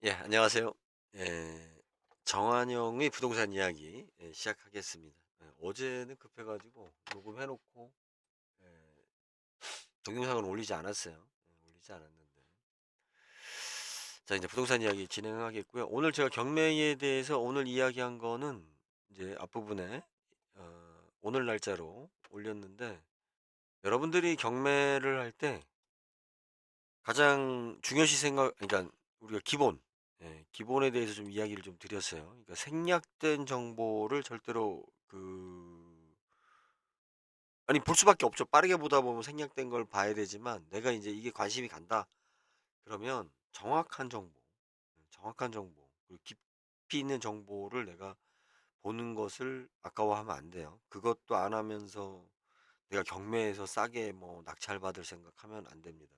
예, 안녕하세요. 예, 정한영의 부동산 이야기 시작하겠습니다. 어제는 급해가지고 녹음해놓고 예, 동영상을 올리지 않았어요. 올리지 않았는데. 자, 이제 부동산 이야기 진행하겠고요. 오늘 제가 경매에 대해서 오늘 이야기한 거는 이제 앞부분에 오늘 날짜로 올렸는데 여러분들이 경매를 할 때 가장 중요시 그러니까 우리가 기본에 대해서 좀 이야기를 좀 드렸어요. 그러니까 생략된 정보를 절대로 아니, 볼 수밖에 없죠. 빠르게 보다 보면 생략된 걸 봐야 되지만, 내가 이제 이게 관심이 간다. 그러면 정확한 정보, 그리고 깊이 있는 정보를 내가 보는 것을 아까워하면 안 돼요. 그것도 안 하면서 내가 경매에서 싸게 뭐 낙찰받을 생각하면 안 됩니다.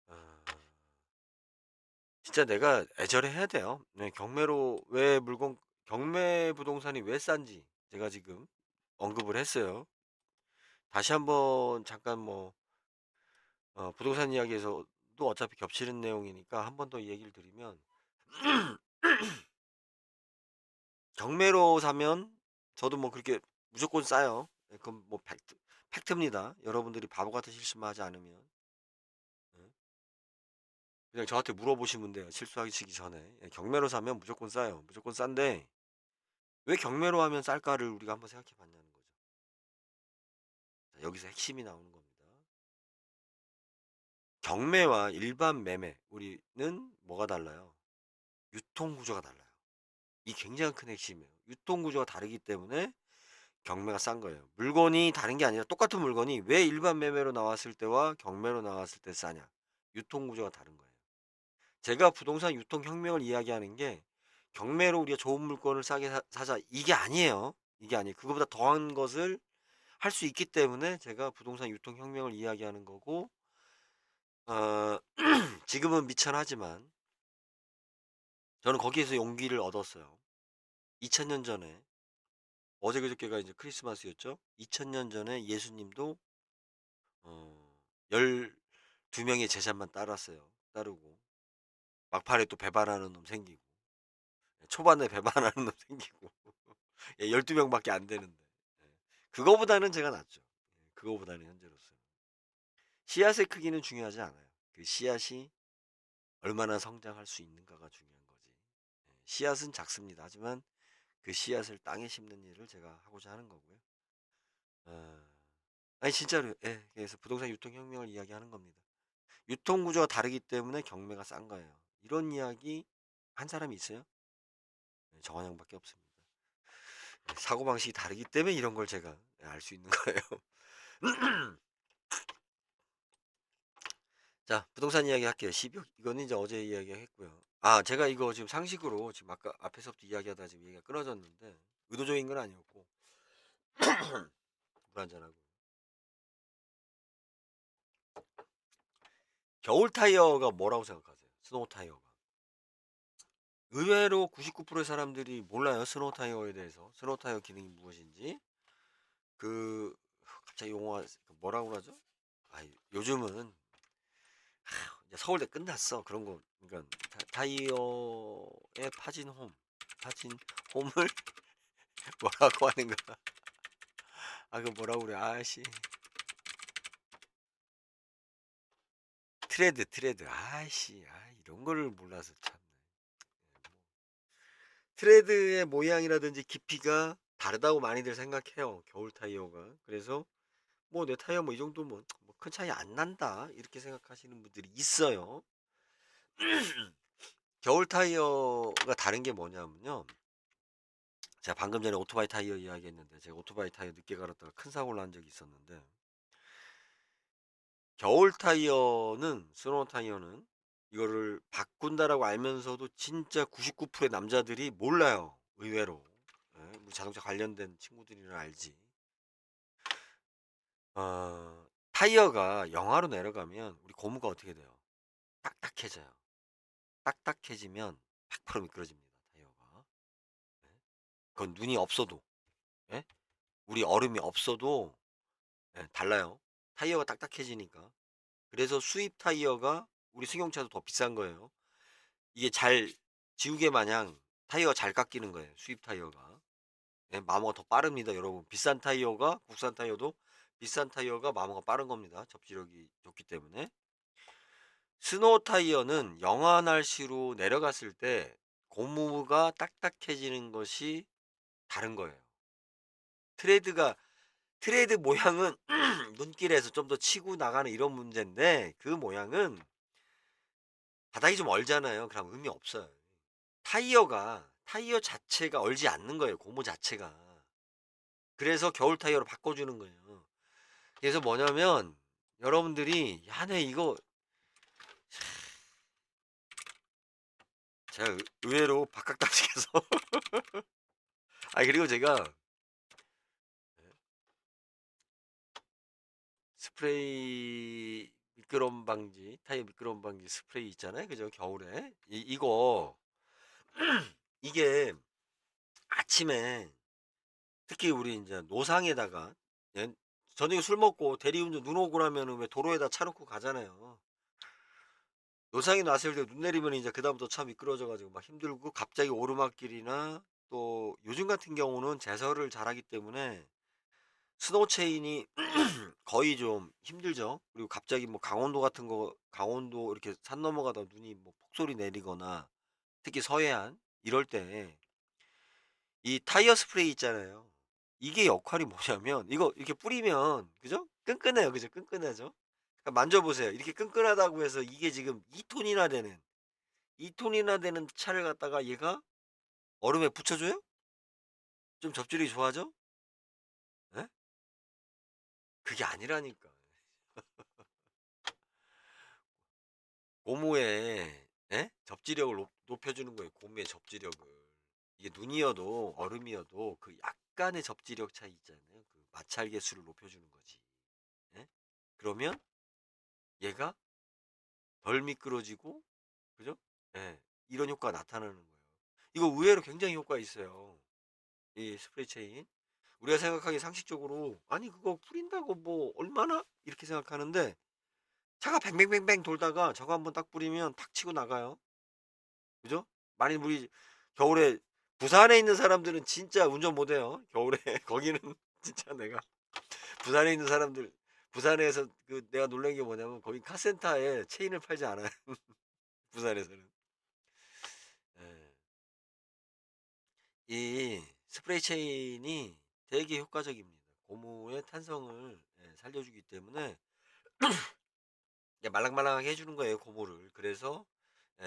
어, 진짜 내가 애절해야 돼요. 네, 경매 부동산이 왜 싼지 제가 지금 언급을 했어요. 다시 한번 잠깐 부동산 이야기에서도 어차피 겹치는 내용이니까 한 번 더 얘기를 드리면, 경매로 사면 저도 뭐 그렇게 무조건 싸요. 네, 그건 뭐 팩트입니다. 여러분들이 바보 같은 실수만 하지 않으면. 네. 그냥 저한테 물어보시면 돼요. 실수하시기 전에. 예, 경매로 사면 무조건 싸요. 무조건 싼데, 왜 경매로 하면 쌀까를 우리가 한번 생각해 봤냐는 거죠. 자, 여기서 핵심이 나오는 겁니다. 경매와 일반 매매, 우리는 뭐가 달라요? 유통 구조가 달라요. 이 굉장히 큰 핵심이에요. 유통 구조가 다르기 때문에 경매가 싼 거예요. 물건이 다른 게 아니라 똑같은 물건이 왜 일반 매매로 나왔을 때와 경매로 나왔을 때 싸냐? 유통 구조가 다른 거예요. 제가 부동산 유통 혁명을 이야기하는 게 경매로 우리가 좋은 물건을 싸게 사자, 이게 아니에요. 이게 아니에요. 그거보다 더한 것을 할 수 있기 때문에 제가 부동산 유통 혁명을 이야기하는 거고, 어, 지금은 미천하지만 저는 거기에서 용기를 얻었어요. 2000년 전에, 어제 그저께가 이제 크리스마스였죠. 2000년 전에 예수님도 12명의 제자만 따르고 막판에 또 배반하는 놈 생기고, 초반에 배반하는 놈 생기고, 12명밖에 안 되는데, 예, 그거보다는 제가 낫죠. 그거보다는 현재로서 씨앗의 크기는 중요하지 않아요. 그 씨앗이 얼마나 성장할 수 있는가가 중요한 거지. 씨앗은 작습니다. 하지만 그 씨앗을 땅에 심는 일을 제가 하고자 하는 거고요. 어, 아니 진짜로, 예. 그래서 부동산 유통 혁명을 이야기하는 겁니다. 유통 구조가 다르기 때문에 경매가 싼 거예요. 이런 이야기 한 사람이 있어요? 네, 정한영밖에 없습니다. 네, 사고 방식이 다르기 때문에 이런 걸 제가 알 수 있는 거예요. 자, 부동산 이야기 할게요. 12억. 이거는 이제 어제 이야기했고요. 아, 제가 이거 지금 상식으로 지금 아까 앞에서부터 이야기하다 지금 얘기가 끊어졌는데 의도적인 건 아니었고 불안전하고. 겨울 타이어가 뭐라고 생각하세요? 스노우 타이어가. 의외로 99%의 사람들이 몰라요. 스노우 타이어에 대해서. 스노우 타이어 기능이 무엇인지. 그 갑자기 용어가 뭐라고 그러죠? 아, 요즘은 이제 서울대 끝났어. 그런 거. 그러니까 타이어의 파진 홈을 뭐라고 하는가? 아, 그 뭐라고 그래? 아씨. 트레드. 아씨. 이런 거를 몰라서 참. 트레드의 모양이라든지 깊이가 다르다고 많이들 생각해요. 겨울 타이어가. 그래서 뭐 내 타이어 뭐 이 정도면 뭐 큰 차이 안 난다. 이렇게 생각하시는 분들이 있어요. 겨울 타이어가 다른 게 뭐냐면요. 제가 방금 전에 오토바이 타이어 이야기했는데, 제가 오토바이 타이어 늦게 갈았다가 큰 사고를 난 적이 있었는데, 겨울 타이어는, 스노우 타이어는 이거를 바꾼다라고 알면서도 진짜 99%의 남자들이 몰라요. 의외로. 예, 뭐 자동차 관련된 친구들이나 알지. 타이어가 영하로 내려가면 우리 고무가 어떻게 돼요? 딱딱해져요. 딱딱해지면 100% 미끄러집니다. 타이어가. 예? 그건 눈이 없어도, 예? 우리 얼음이 없어도, 예, 달라요. 타이어가 딱딱해지니까. 그래서 수입 타이어가 우리 승용차도 더 비싼 거예요. 이게 잘 지우개 마냥 타이어가 잘 깎이는 거예요, 수입 타이어가. 예, 마모가 더 빠릅니다, 여러분. 비싼 타이어가 국산 타이어도 비싼 타이어가 마모가 빠른 겁니다, 접지력이 좋기 때문에. 스노우 타이어는 영하 날씨로 내려갔을 때 고무가 딱딱해지는 것이 다른 거예요. 트레드가 트레드 모양은 눈길에서 좀 더 치고 나가는 이런 문제인데, 그 모양은 바닥이 좀 얼잖아요. 그럼 의미 없어요. 타이어 자체가 얼지 않는 거예요, 고무 자체가. 그래서 겨울 타이어로 바꿔주는 거예요. 그래서 뭐냐면 여러분들이 야네 이거 제가 의외로 박학다식해서 아 그리고 제가 스프레이 미끄럼 방지 타이어 미끄럼 방지 스프레이 있잖아요, 그죠? 겨울에 이거 이게 아침에 특히 우리 이제 노상에다가 예, 저녁에 술 먹고 대리운전 눈 오고 나면은 왜 도로에다 차 놓고 가잖아요. 노상에 놨을 때 눈 내리면 이제 그다음부터 차 미끄러져 가지고 막 힘들고, 갑자기 오르막길이나 또 요즘 같은 경우는 제설을 잘하기 때문에 스노우 체인이 거의 좀 힘들죠. 그리고 갑자기 뭐 강원도 같은 거, 강원도 이렇게 산 넘어가다 눈이 뭐 폭설이 내리거나 특히 서해안 이럴 때 이 타이어 스프레이 있잖아요. 이게 역할이 뭐냐면 이거 이렇게 뿌리면 그죠? 끈끈해요. 그죠? 끈끈하죠? 그러니까 만져보세요. 이렇게 끈끈하다고 해서 이게 지금 2톤이나 되는 2톤이나 되는 차를 갖다가 얘가 얼음에 붙여줘요? 좀 접질이 좋아져? 예? 그게 아니라니까. 고무의 접지력을 높여주는 거예요. 고무의 접지력을. 이게 눈이어도 얼음이어도 그 약간의 접지력 차이 있잖아요. 그 마찰 계수를 높여주는 거지. 예? 그러면 얘가 덜 미끄러지고, 그죠? 예. 이런 효과가 나타나는 거예요. 이거 의외로 굉장히 효과 있어요. 이 스프레이 체인. 우리가 생각하기 상식적으로 아니 그거 뿌린다고 뭐 얼마나 이렇게 생각하는데, 차가 뱅뱅뱅뱅 돌다가 저거 한번 딱 뿌리면 탁 치고 나가요. 그죠? 많이 우리 겨울에 부산에 있는 사람들은 진짜 운전 못해요. 겨울에 거기는 진짜 내가 부산에 있는 사람들, 부산에서 그 내가 놀란 게 뭐냐면 거기 카센터에 체인을 팔지 않아요. 부산에서는. 예. 이 스프레이 체인이 되게 효과적입니다. 고무의 탄성을 살려주기 때문에 이게 말랑말랑하게 해주는 거예요, 고무를. 그래서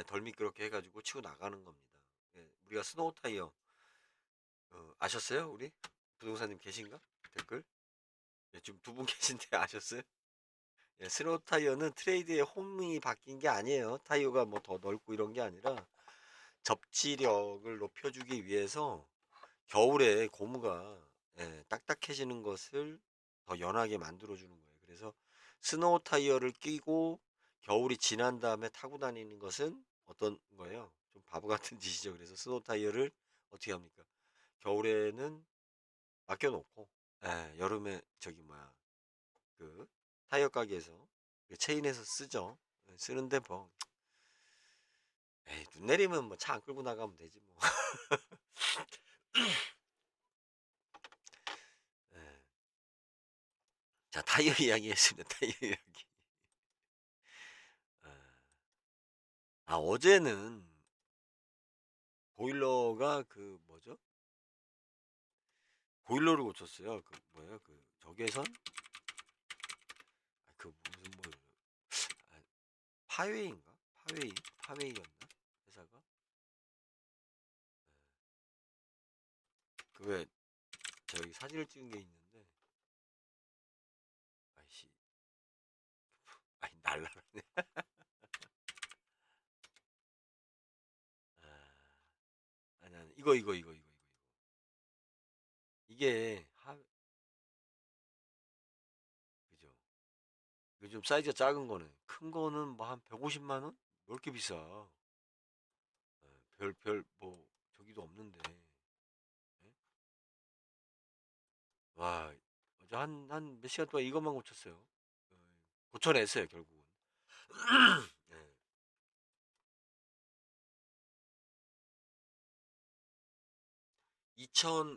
덜 미끄럽게 해가지고 치고 나가는 겁니다. 우리가 스노우 타이어 아셨어요? 우리 부동산님 계신가? 댓글? 지금 두 분 계신데 아셨어요? 스노우 타이어는 트레이드의 홈이 바뀐 게 아니에요. 타이어가 뭐 더 넓고 이런 게 아니라 접지력을 높여주기 위해서 겨울에 고무가 딱딱해지는 것을 더 연하게 만들어주는 거예요. 그래서 스노우 타이어를 끼고 겨울이 지난 다음에 타고 다니는 것은 어떤 거예요? 좀 바보 같은 짓이죠. 그래서 스노우 타이어를 어떻게 합니까? 겨울에는 맡겨놓고 여름에 저기 뭐야 그 타이어 가게에서 그 체인에서 쓰죠. 쓰는데 뭐 에이, 눈 내리면 뭐 차 안 끌고 나가면 되지 뭐. 예. 자, 타이어 이야기 했습니다. 타이어 이야기. 아, 어제는 보일러가 그 뭐죠? 보일러를 고쳤어요. 그 뭐예요? 그 적외선? 그 무슨 뭐 아, 파웨이인가? 파웨이였나? 회사가? 그 왜 저기 사진을 찍은 게 있는데 아이씨, 아니 날라라네. 아, 아니 이거 이게 그죠? 이거 좀 사이즈가 작은 거는, 큰 거는 뭐 한 150만 원? 왜 이렇게 비싸? 별 뭐 저기도 없는데. 예? 와, 어제 한 몇 시간 동안 이것만 고쳤어요. 어, 고쳐냈어요, 결국은. 예.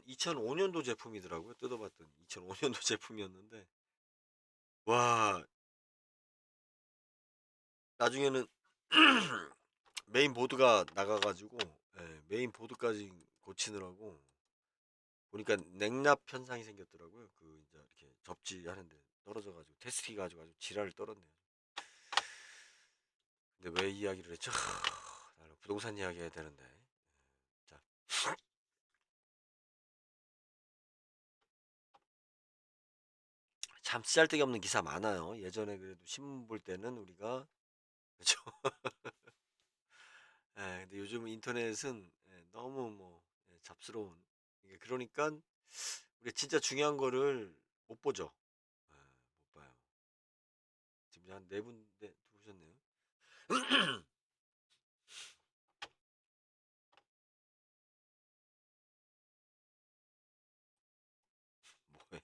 2005 년도 제품이더라고요. 뜯어봤더니 2005 년도 제품이었는데 와 나중에는 메인 보드가 나가 가지고 예 메인 보드까지 고치느라고 보니까 냉납 현상이 생겼더라고요. 그 인제 이렇게 접지하는데 떨어져 가지고 테스티 가지고 아주 지랄을 떨었네요. 근데 왜 이야기를 했죠? 나는 부동산 이야기 해야 되는데. 자 참 쓰잘데기 없는 기사 많아요. 예전에 그래도 신문 볼 때는 우리가 그죠? 예 근데 요즘은 인터넷은 너무 뭐 잡스러운 이게 그러니깐 우리가 진짜 중요한 거를 못 보죠. 예 못 봐요. 지금 한 4분 네 들어오셨네요. 뭐예요?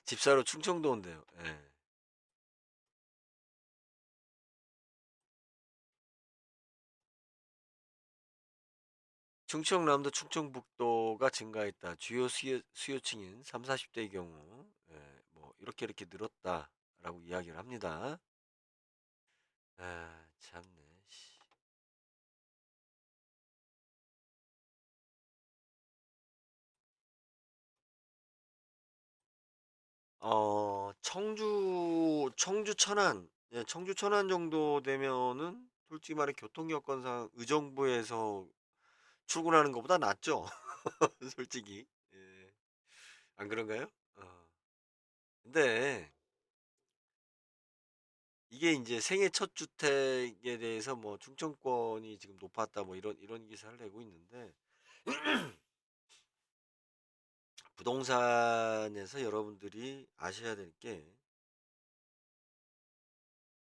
집사로 충청도 온대요. 예. 충청남도, 충청북도가 증가했다. 주요 수요층인 30-40 대의 경우 뭐 이렇게 늘었다라고 이야기를 합니다. 아 참네. 씨. 청주 천안 청주 천안 정도 되면은 솔직히 말해 교통 여건상 의정부에서 출근하는 것보다 낫죠. 솔직히. 예. 안 그런가요? 근데 이게 이제 생애 첫 주택에 대해서 뭐 충청권이 지금 높았다 뭐 이런 기사를 내고 있는데 부동산에서 여러분들이 아셔야 될 게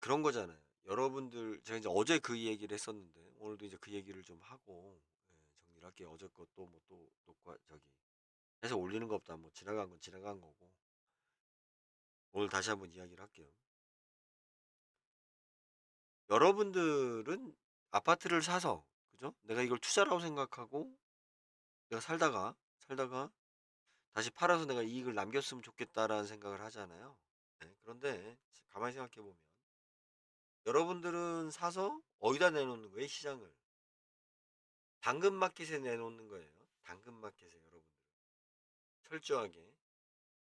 그런 거잖아요. 여러분들 제가 이제 어제 그 얘기를 했었는데 오늘도 이제 그 얘기를 좀 하고 정리를 할게요. 어제 것도 뭐 또 녹화 저기 해서 올리는 것보다 뭐 지나간 건 지나간 거고 오늘 다시 한번 이야기를 할게요. 여러분들은 아파트를 사서 그죠? 내가 이걸 투자라고 생각하고 내가 살다가 다시 팔아서 내가 이익을 남겼으면 좋겠다라는 생각을 하잖아요. 그런데 가만히 생각해 보면 여러분들은 사서 어디다 내놓는 거예요? 시장을. 당근마켓에 내놓는 거예요. 당근마켓에 여러분들. 철저하게.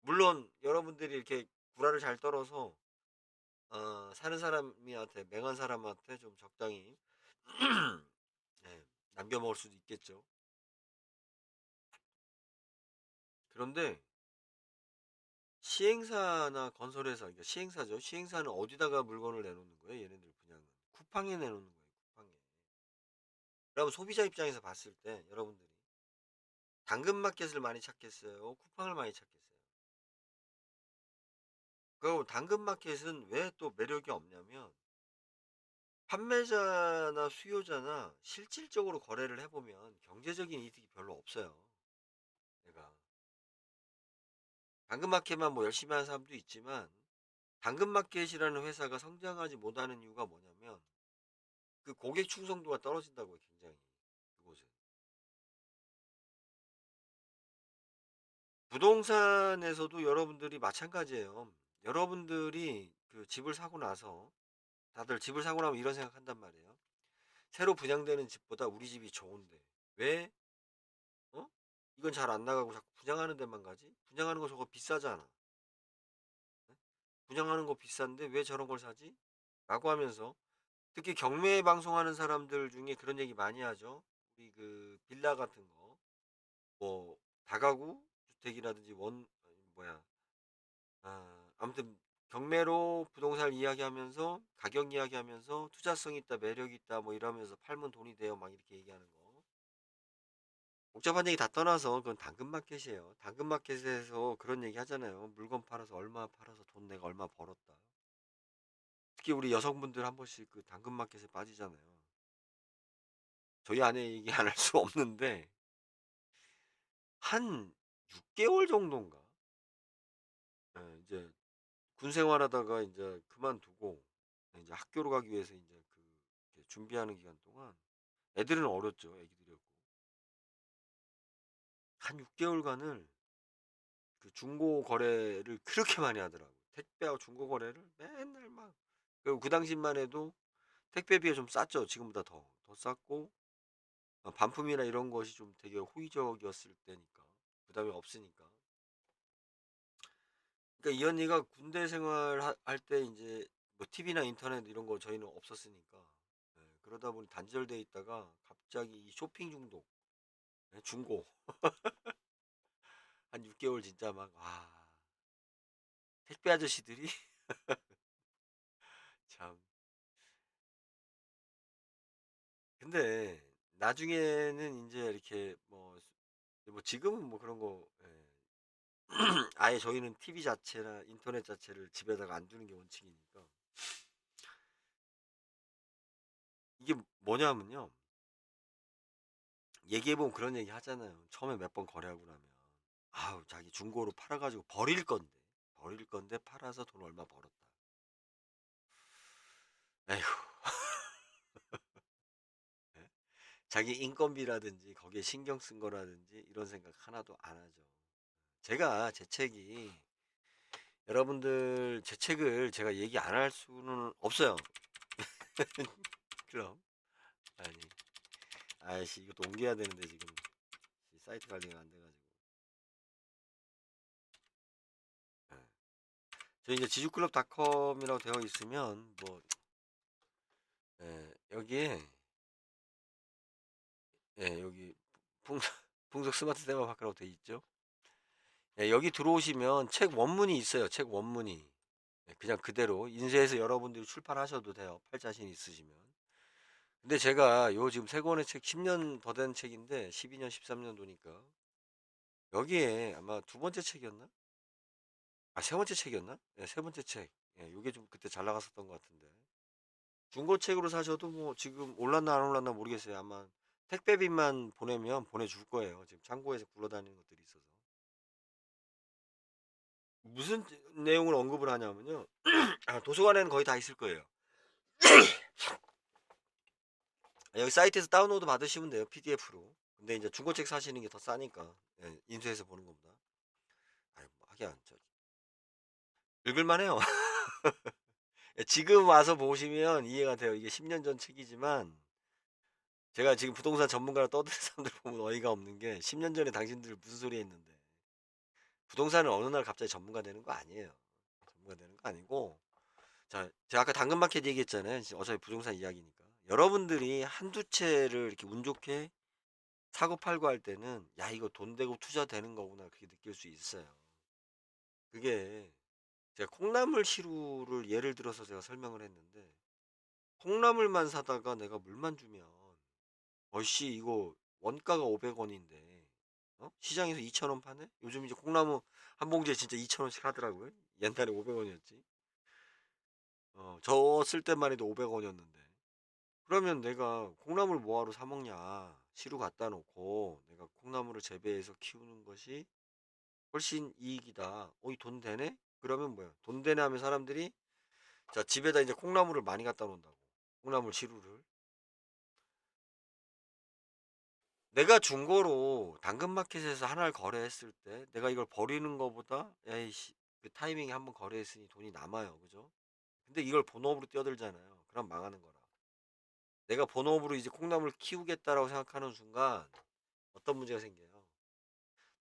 물론 여러분들이 이렇게 구라를 잘 떨어서 사는 사람한테 맹한 사람한테 좀 적당히 예, 남겨 먹을 수도 있겠죠. 그런데 시행사나 건설회사, 그러니까 시행사죠. 시행사는 어디다가 물건을 내놓는 거예요? 얘네들 분양은 쿠팡에 내놓는 거예요. 쿠팡에. 그러면 소비자 입장에서 봤을 때 여러분들이 당근마켓을 많이 찾겠어요? 쿠팡을 많이 찾겠어요? 그리고 당근마켓은 왜 또 매력이 없냐면 판매자나 수요자나 실질적으로 거래를 해보면 경제적인 이득이 별로 없어요. 내가 당근마켓만 뭐 열심히 하는 사람도 있지만 당근마켓이라는 회사가 성장하지 못하는 이유가 뭐냐면 그 고객 충성도가 떨어진다고요, 굉장히. 그곳은. 부동산에서도 여러분들이 마찬가지예요. 여러분들이 그 집을 사고 나서 다들 집을 사고 나면 이런 생각한단 말이에요. 새로 분양되는 집보다 우리 집이 좋은데 왜 어? 이건 잘 안 나가고 자꾸 분양하는 데만 가지? 분양하는 거 저거 비싸잖아. 네? 분양하는 거 비싼데 왜 저런 걸 사지? 라고 하면서 특히 경매 방송하는 사람들 중에 그런 얘기 많이 하죠. 우리 그 빌라 같은 거, 뭐 다가구 주택이라든지 뭐야, 아무튼 경매로 부동산을 이야기하면서 가격 이야기하면서 투자성 있다, 매력 있다, 뭐 이러면서 팔면 돈이 돼요, 막 이렇게 얘기하는 거. 복잡한 얘기 다 떠나서 그건 당근마켓이에요. 당근마켓에서 그런 얘기 하잖아요. 물건 팔아서 얼마 팔아서 돈 내가 얼마 벌었다. 특히 우리 여성분들 한 번씩 그 당근마켓에 빠지잖아요. 저희 아내 얘기 안 할 수 없는데 한 6개월 정도인가? 이제 군 생활하다가 이제 그만두고 이제 학교로 가기 위해서 이제 그 이렇게 준비하는 기간 동안 애들은 어렸죠. 애기들이었고. 한 6개월간을 그 중고 거래를 그렇게 많이 하더라고요. 택배하고 중고 거래를 맨날 막. 그리고 그 당시만 해도 택배비가 좀 쌌죠. 지금보다 더 쌌고, 반품이나 이런 것이 좀 되게 호의적이었을 때니까. 부담이 없으니까. 그러니까 이 언니가 군대 생활 할 때 이제 뭐 TV나 인터넷 이런 거 저희는 없었으니까. 예, 그러다 보니 단절돼 있다가 갑자기 이 쇼핑 중독, 예, 중고 한 6개월 진짜 막, 와, 택배 아저씨들이 참. 근데 나중에는 이제 이렇게 뭐 지금은 뭐 그런 거, 예. 아예 저희는 TV 자체나 인터넷 자체를 집에다가 안 두는 게 원칙이니까. 이게 뭐냐면요. 얘기해보면 그런 얘기 하잖아요. 처음에 몇 번 거래하고 나면. 아우, 자기 중고로 팔아가지고 버릴 건데 팔아서 돈 얼마 벌었다. 에휴. 예? 자기 인건비라든지 거기에 신경 쓴 거라든지 이런 생각 하나도 안 하죠. 제가 제 책이, 여러분들 제 책을 제가 얘기 안 할 수는 없어요. 그럼. 아니, 아이씨, 이것도 옮겨야 되는데 지금 사이트 관리가 안 돼가지고. 예. 저 이제 지주클럽닷컴이라고 되어 있으면 뭐, 예, 여기에, 예, 여기 풍속, 풍속 스마트 테마파크라고 되어 있죠. 예, 여기 들어오시면 책 원문이 있어요. 책 원문이. 예, 그냥 그대로 인쇄해서 여러분들이 출판하셔도 돼요. 팔 자신 있으시면. 근데 제가 요 지금 세 권의 책, 10년 더 된 책인데 12년 13년도니까 여기에 아마 두 번째 책이었나? 아, 세 번째 책이었나? 예, 세 번째 책. 예, 요게 좀 그때 잘 나갔었던 것 같은데. 중고책으로 사셔도 뭐 지금 올랐나 안 올랐나 모르겠어요. 아마 택배비만 보내면 보내줄 거예요. 지금 창고에서 굴러다니는 것들이 있어서. 무슨 내용을 언급을 하냐면요. 아, 도서관에는 거의 다 있을 거예요. 여기 사이트에서 다운로드 받으시면 돼요. PDF로. 근데 이제 중고책 사시는 게 더 싸니까. 예, 인쇄해서 보는 것보다. 아유, 뭐 하긴 읽을만 해요. 지금 와서 보시면 이해가 돼요. 이게 10년 전 책이지만 제가 지금 부동산 전문가로 떠드는 사람들 보면 어이가 없는 게 10년 전에 당신들 무슨 소리 했는데 부동산을 어느 날 갑자기 전문가 되는 거 아니에요. 전문가 되는 거 아니고, 자, 제가 아까 당근마켓 얘기했잖아요. 어차피 부동산 이야기니까. 여러분들이 한두 채를 이렇게 운 좋게 사고 팔고 할 때는 야, 이거 돈 되고 투자 되는 거구나 그렇게 느낄 수 있어요. 그게 제가 콩나물 시루를 예를 들어서 제가 설명을 했는데 콩나물만 사다가 내가 물만 주면 어이씨 이거 원가가 500원인데 시장에서 2,000원 파네? 요즘 이제 콩나무 한 봉지에 진짜 2,000원씩 하더라고요. 옛날에 500원이었지. 저 쓸 때만 해도 500원이었는데. 그러면 내가 콩나물 뭐하러 사 먹냐? 시루 갖다 놓고 내가 콩나물을 재배해서 키우는 것이 훨씬 이익이다. 이 돈 되네? 그러면 뭐야? 돈 되네 하면 사람들이 자, 집에다 이제 콩나물을 많이 갖다 놓는다고. 콩나물 시루를. 내가 중고로 당근마켓에서 하나를 거래했을 때 내가 이걸 버리는 거보다 야이씨 그 타이밍에 한번 거래했으니 돈이 남아요. 그죠? 근데 이걸 본업으로 뛰어들잖아요. 그럼 망하는 거라. 내가 본업으로 이제 콩나물 키우겠다라고 생각하는 순간 어떤 문제가 생겨요.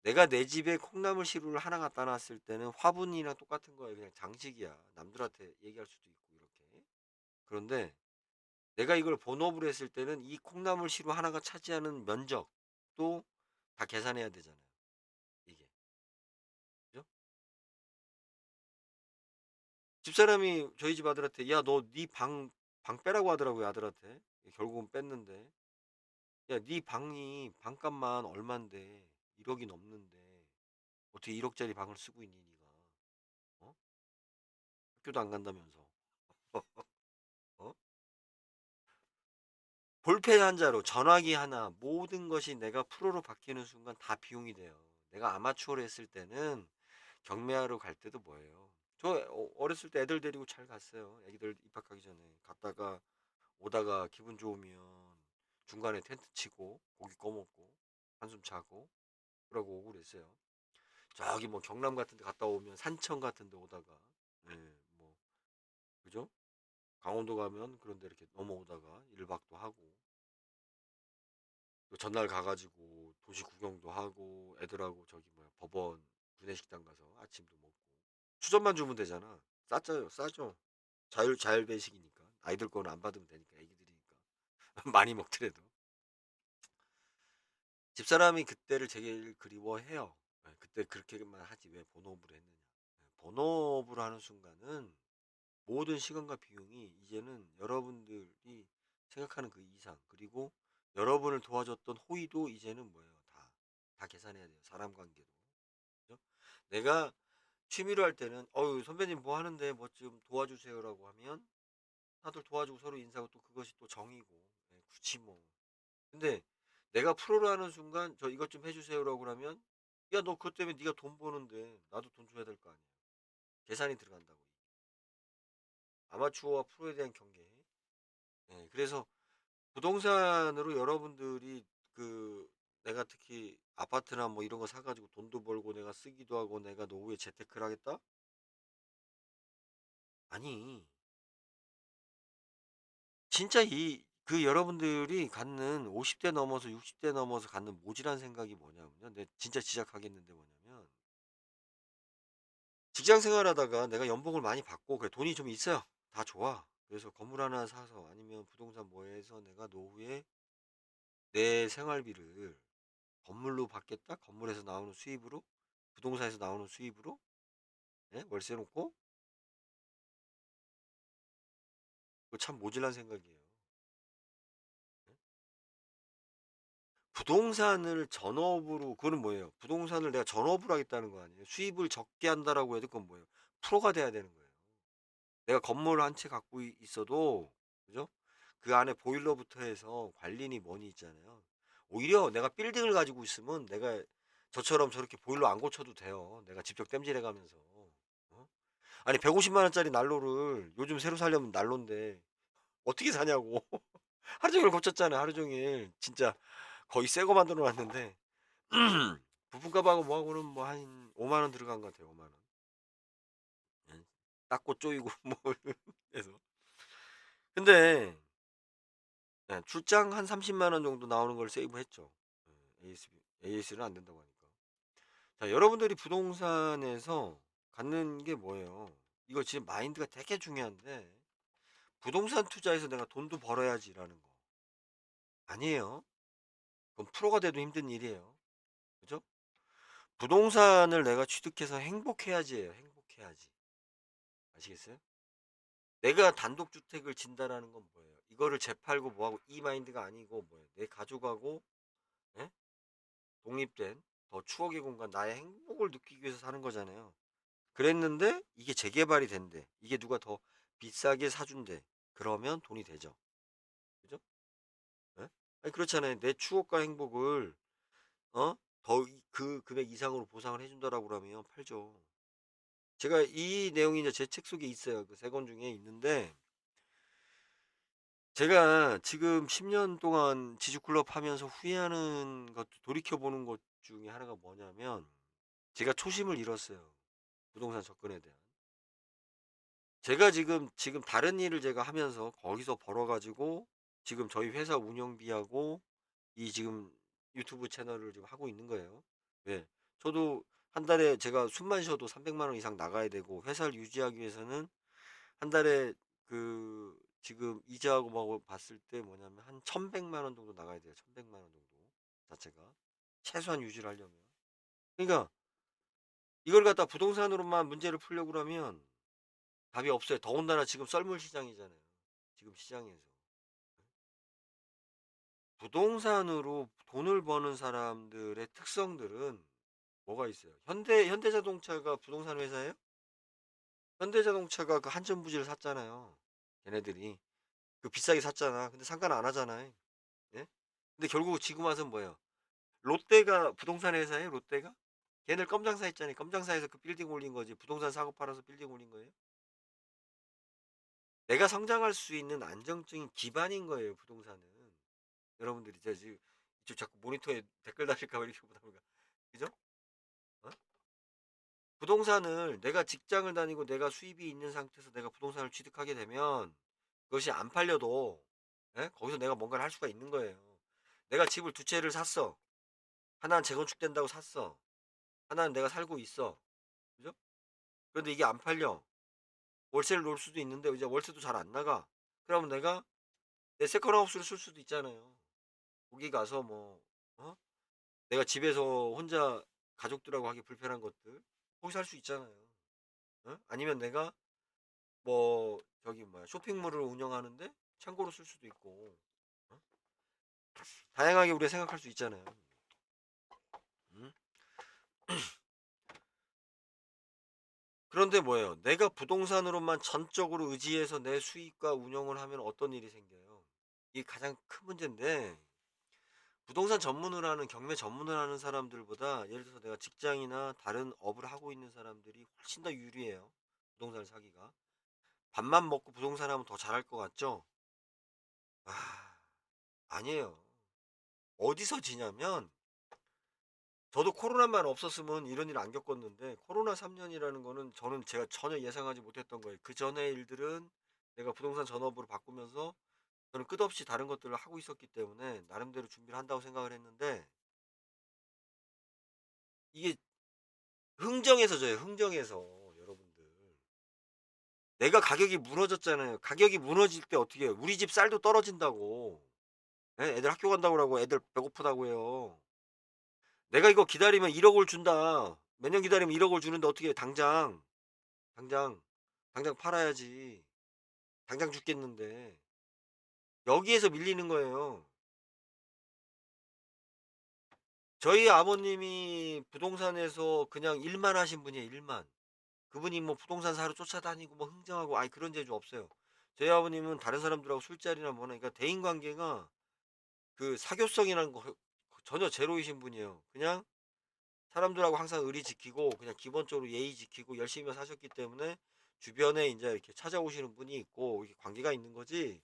내가 내 집에 콩나물 시루를 하나 갖다 놨을 때는 화분이랑 똑같은 거예요. 그냥 장식이야. 남들한테 얘기할 수도 있고 이렇게. 그런데 내가 이걸 본업으로 했을 때는 이 콩나물 시루 하나가 차지하는 면적도 다 계산해야 되잖아요. 이게. 그죠? 집사람이 저희 집 아들한테 야, 너 네 방 빼라고 하더라고요, 아들한테. 결국은 뺐는데. 야, 네 방이 방값만 얼만데 1억이 넘는데 어떻게 1억짜리 방을 쓰고 있니, 네가? 어? 학교도 안 간다면서. 어? 볼펜 한 자루, 전화기 하나, 모든 것이 내가 프로로 바뀌는 순간 다 비용이 돼요. 내가 아마추어로 했을 때는 경매하러 갈 때도 뭐예요? 저 어렸을 때 애들 데리고 잘 갔어요. 애기들 입학하기 전에 갔다가 오다가 기분 좋으면 중간에 텐트 치고 고기 꺼먹고 한숨 자고 그러고 오고 그랬어요. 저기 뭐 경남 같은 데 갔다 오면 산청 같은 데 오다가 예 뭐 그죠? 강원도 가면 그런 데 이렇게 넘어오다가 1박 박도 하고 또 전날 가 가지고 도시 구경도 하고 애들하고 저기 뭐야 법원 구내식당 가서 아침도 먹고 수저만 주면 되잖아. 싸져요. 싸죠. 자율배식이니까. 아이들 거는 안 받으면 되니까 애기들이니까. 많이 먹더라도. 집사람이 그때를 제일 그리워해요. 예 그때 그렇게만 하지 왜 본업을 했느냐. 예 본업을 하는 순간은 모든 시간과 비용이 이제는 여러분들이 생각하는 그 이상 그리고 여러분을 도와줬던 호의도 이제는 뭐예요? 다 계산해야 돼요. 사람 관계도. 그죠? 내가 취미로 할 때는 "어유 선배님 뭐 하는데 뭐 좀 도와주세요."라고 하면 다들 도와주고 서로 인사하고 또 그것이 또 정이고 예 굳이 뭐 근데 내가 프로를 하는 순간 "저 이것 좀 해 주세요."라고 그러면 "야 너 그것 때문에 네가 돈 버는데 나도 돈 줘야 될 거 아니야." 계산이 들어간다고. 아마추어와 프로에 대한 경계. 예 그래서 부동산으로 여러분들이 그 내가 특히 아파트나 뭐 이런 거 사 가지고 돈도 벌고 내가 쓰기도 하고 내가 노후에 재테크를 하겠다? 아니. 진짜 여러분들이 갖는 50대 넘어서 60대 넘어서 갖는 모질한 생각이 뭐냐면요. 내가 진짜 지적하겠는데 뭐냐면 직장 생활하다가 내가 연봉을 많이 받고 그래 돈이 좀 있어요. 다 좋아. 그래서 건물 하나 사서 아니면 부동산 뭐 해서 내가 노후에 내 생활비를 건물로 받겠다? 건물에서 나오는 수입으로? 부동산에서 나오는 수입으로? 예? 월세 놓고? 그거 참 모질란 생각이에요. 예? 부동산을 전업으로 그거는 뭐예요? 부동산을 내가 전업으로 하겠다는 거 아니에요? 수입을 적게 한다라고 해도 그건 뭐예요? 프로가 돼야 되는 거예요. 내가 건물 한 채 갖고 있어도 그죠? 그 안에 보일러부터 해서 관리니 뭐니 있잖아요. 오히려 내가 빌딩을 가지고 있으면 내가 저처럼 저렇게 보일러 안 고쳐도 돼요. 내가 직접 땜질해 가면서. 어? 아니 150만 원짜리 난로를 요즘 새로 사려면 난로인데 어떻게 사냐고. 하루 종일 고쳤잖아요, 하루 종일. 진짜 거의 새거 만들어 놨는데 부품값하고 뭐하고는 뭐 한 5만 원 들어간 것 같아요, 5만 원. 예. 닦고 쪼이고 뭐 해서. 근데 예 출장 한 30만 원 정도 나오는 걸 세이브했죠. 예 AS는 안 된다고 하니까. 자 여러분들이 부동산에서 갖는 게 뭐예요? 이거 지금 마인드가 되게 중요한데 부동산 투자해서 '내가 돈도 벌어야지.'라는 거. 아니에요. 그건 프로가 돼도 힘든 일이에요. 그죠? 부동산을 내가 취득해서 행복해야지예요. 행복해야지. 아시겠어요? 내가 단독주택을 진다라는 건 뭐예요? 이거를 재팔고 뭐하고 이 마인드가 아니고 뭐예요? 내 가족하고 예? 독립된 더 추억의 공간, 나의 행복을 느끼기 위해서 사는 거잖아요. 그랬는데 이게 재개발이 된대. 이게 누가 더 비싸게 사준대. 그러면 돈이 되죠. 그죠? 예? 아니 그렇잖아요. 내 추억과 행복을 어? 더 그 금액 이상으로 보상을 해준다라고 그러면 팔죠. 제가 이 내용이 이제 제 책 속에 있어요. 그 세 권 중에 있는데 제가 지금 10년 동안 지주클럽 하면서 후회하는 것 돌이켜 보는 것 중에 하나가 뭐냐면 제가 초심을 잃었어요. 부동산 접근에 대한. 제가 지금 다른 일을 제가 하면서 거기서 벌어 가지고 지금 저희 회사 운영비하고 이 지금 유튜브 채널을 지금 하고 있는 거예요. 네. 저도 한 달에 제가 숨만 쉬어도 300만 원 이상 나가야 되고 회사를 유지하기 위해서는 한 달에 그 지금 이자하고 뭐하고 봤을 때 뭐냐면 한 1,100만 원 정도 나가야 돼요. 1,100만 원 정도 자체가. 최소한 유지를 하려면. 그러니까 이걸 갖다 부동산으로만 문제를 풀려고 그러면 답이 없어요. 더군다나 지금 썰물 시장이잖아요. 지금 시장에서. 부동산으로 돈을 버는 사람들의 특성들은 뭐가 있어요? 현대자동차가 부동산 회사예요? 현대자동차가 그 한전부지를 샀잖아요. 걔네들이. 그 비싸게 샀잖아. 근데 상관 안 하잖아요. 예? 근데 결국 지금 와서는 뭐예요? 롯데가 부동산 회사예요, 롯데가? 걔네 껌장사 했잖아요. 껌장사에서 그 빌딩 올린 거지. 부동산 사고 팔아서 빌딩 올린 거예요? 내가 성장할 수 있는 안정적인 기반인 거예요, 부동산은. 여러분들이 제가 지금 이쪽 자꾸 모니터에 댓글 달릴까 봐 이렇게 보다 보니까 그죠? 어? 부동산을 내가 직장을 다니고 내가 수입이 있는 상태에서 내가 부동산을 취득하게 되면 그것이 안 팔려도 예? 거기서 내가 뭔가를 할 수가 있는 거예요. 내가 집을 두 채를 샀어. 하나는 재건축된다고 샀어. 하나는 내가 살고 있어. 그죠? 그런데 이게 안 팔려. 월세를 놓을 수도 있는데 이제 월세도 잘 안 나가. 그러면 내가 내 세컨하우스를 쓸 수도 있잖아요. 거기 가서 뭐 어? 내가 집에서 혼자 가족들하고 하기 불편한 것들 거기서 할 수 있잖아요. 어? 아니면 내가 뭐 저기 뭐야 쇼핑몰을 운영하는데 창고로 쓸 수도 있고 어? 다양하게 우리가 생각할 수 있잖아요. 음? 그런데 뭐예요? 내가 부동산으로만 전적으로 의지해서 내 수익과 운영을 하면 어떤 일이 생겨요? 이게 가장 큰 문제인데 부동산 전문을 하는 경매 전문을 하는 사람들보다 예를 들어서 내가 직장이나 다른 업을 하고 있는 사람들이 훨씬 더 유리해요. 부동산을 사기가. 밥만 먹고 부동산 하면 더 잘할 것 같죠? 아, 아니에요. 어디서 지냐면 저도 코로나만 없었으면 이런 일 안 겪었는데 코로나 3년이라는 거는 저는 제가 전혀 예상하지 못했던 거예요. 그 전의 일들은 내가 부동산 전업으로 바꾸면서 저는 끝없이 다른 것들을 하고 있었기 때문에 나름대로 준비를 한다고 생각을 했는데 이게 흥정에서 져요. 흥정에서 여러분들. 내가 가격이 무너졌잖아요. 가격이 무너질 때 어떻게 해요? 우리 집 쌀도 떨어진다고. 예? 애들 학교 간다고 그러고 애들 배고프다고 해요. 내가 이거 기다리면 1억을 준다. 몇 년 기다리면 1억을 주는데 어떻게 해? 당장, 당장 팔아야지. 당장 죽겠는데. 여기에서 밀리는 거예요. 저희 아버님이 부동산에서 그냥 일만 하신 분이에요, 일만. 그분이 뭐 부동산 사러 쫓아다니고 뭐 흥정하고 아니 그런 재주 없어요. 저희 아버님은 다른 사람들하고 술자리나 뭐나 그러니까 대인 관계가 그 사교성이라는 거 전혀 제로이신 분이에요. 그냥 사람들하고 항상 의리 지키고 그냥 기본적으로 예의 지키고 열심히 사셨기 때문에 주변에 이제 이렇게 찾아오시는 분이 있고 이렇게 관계가 있는 거지.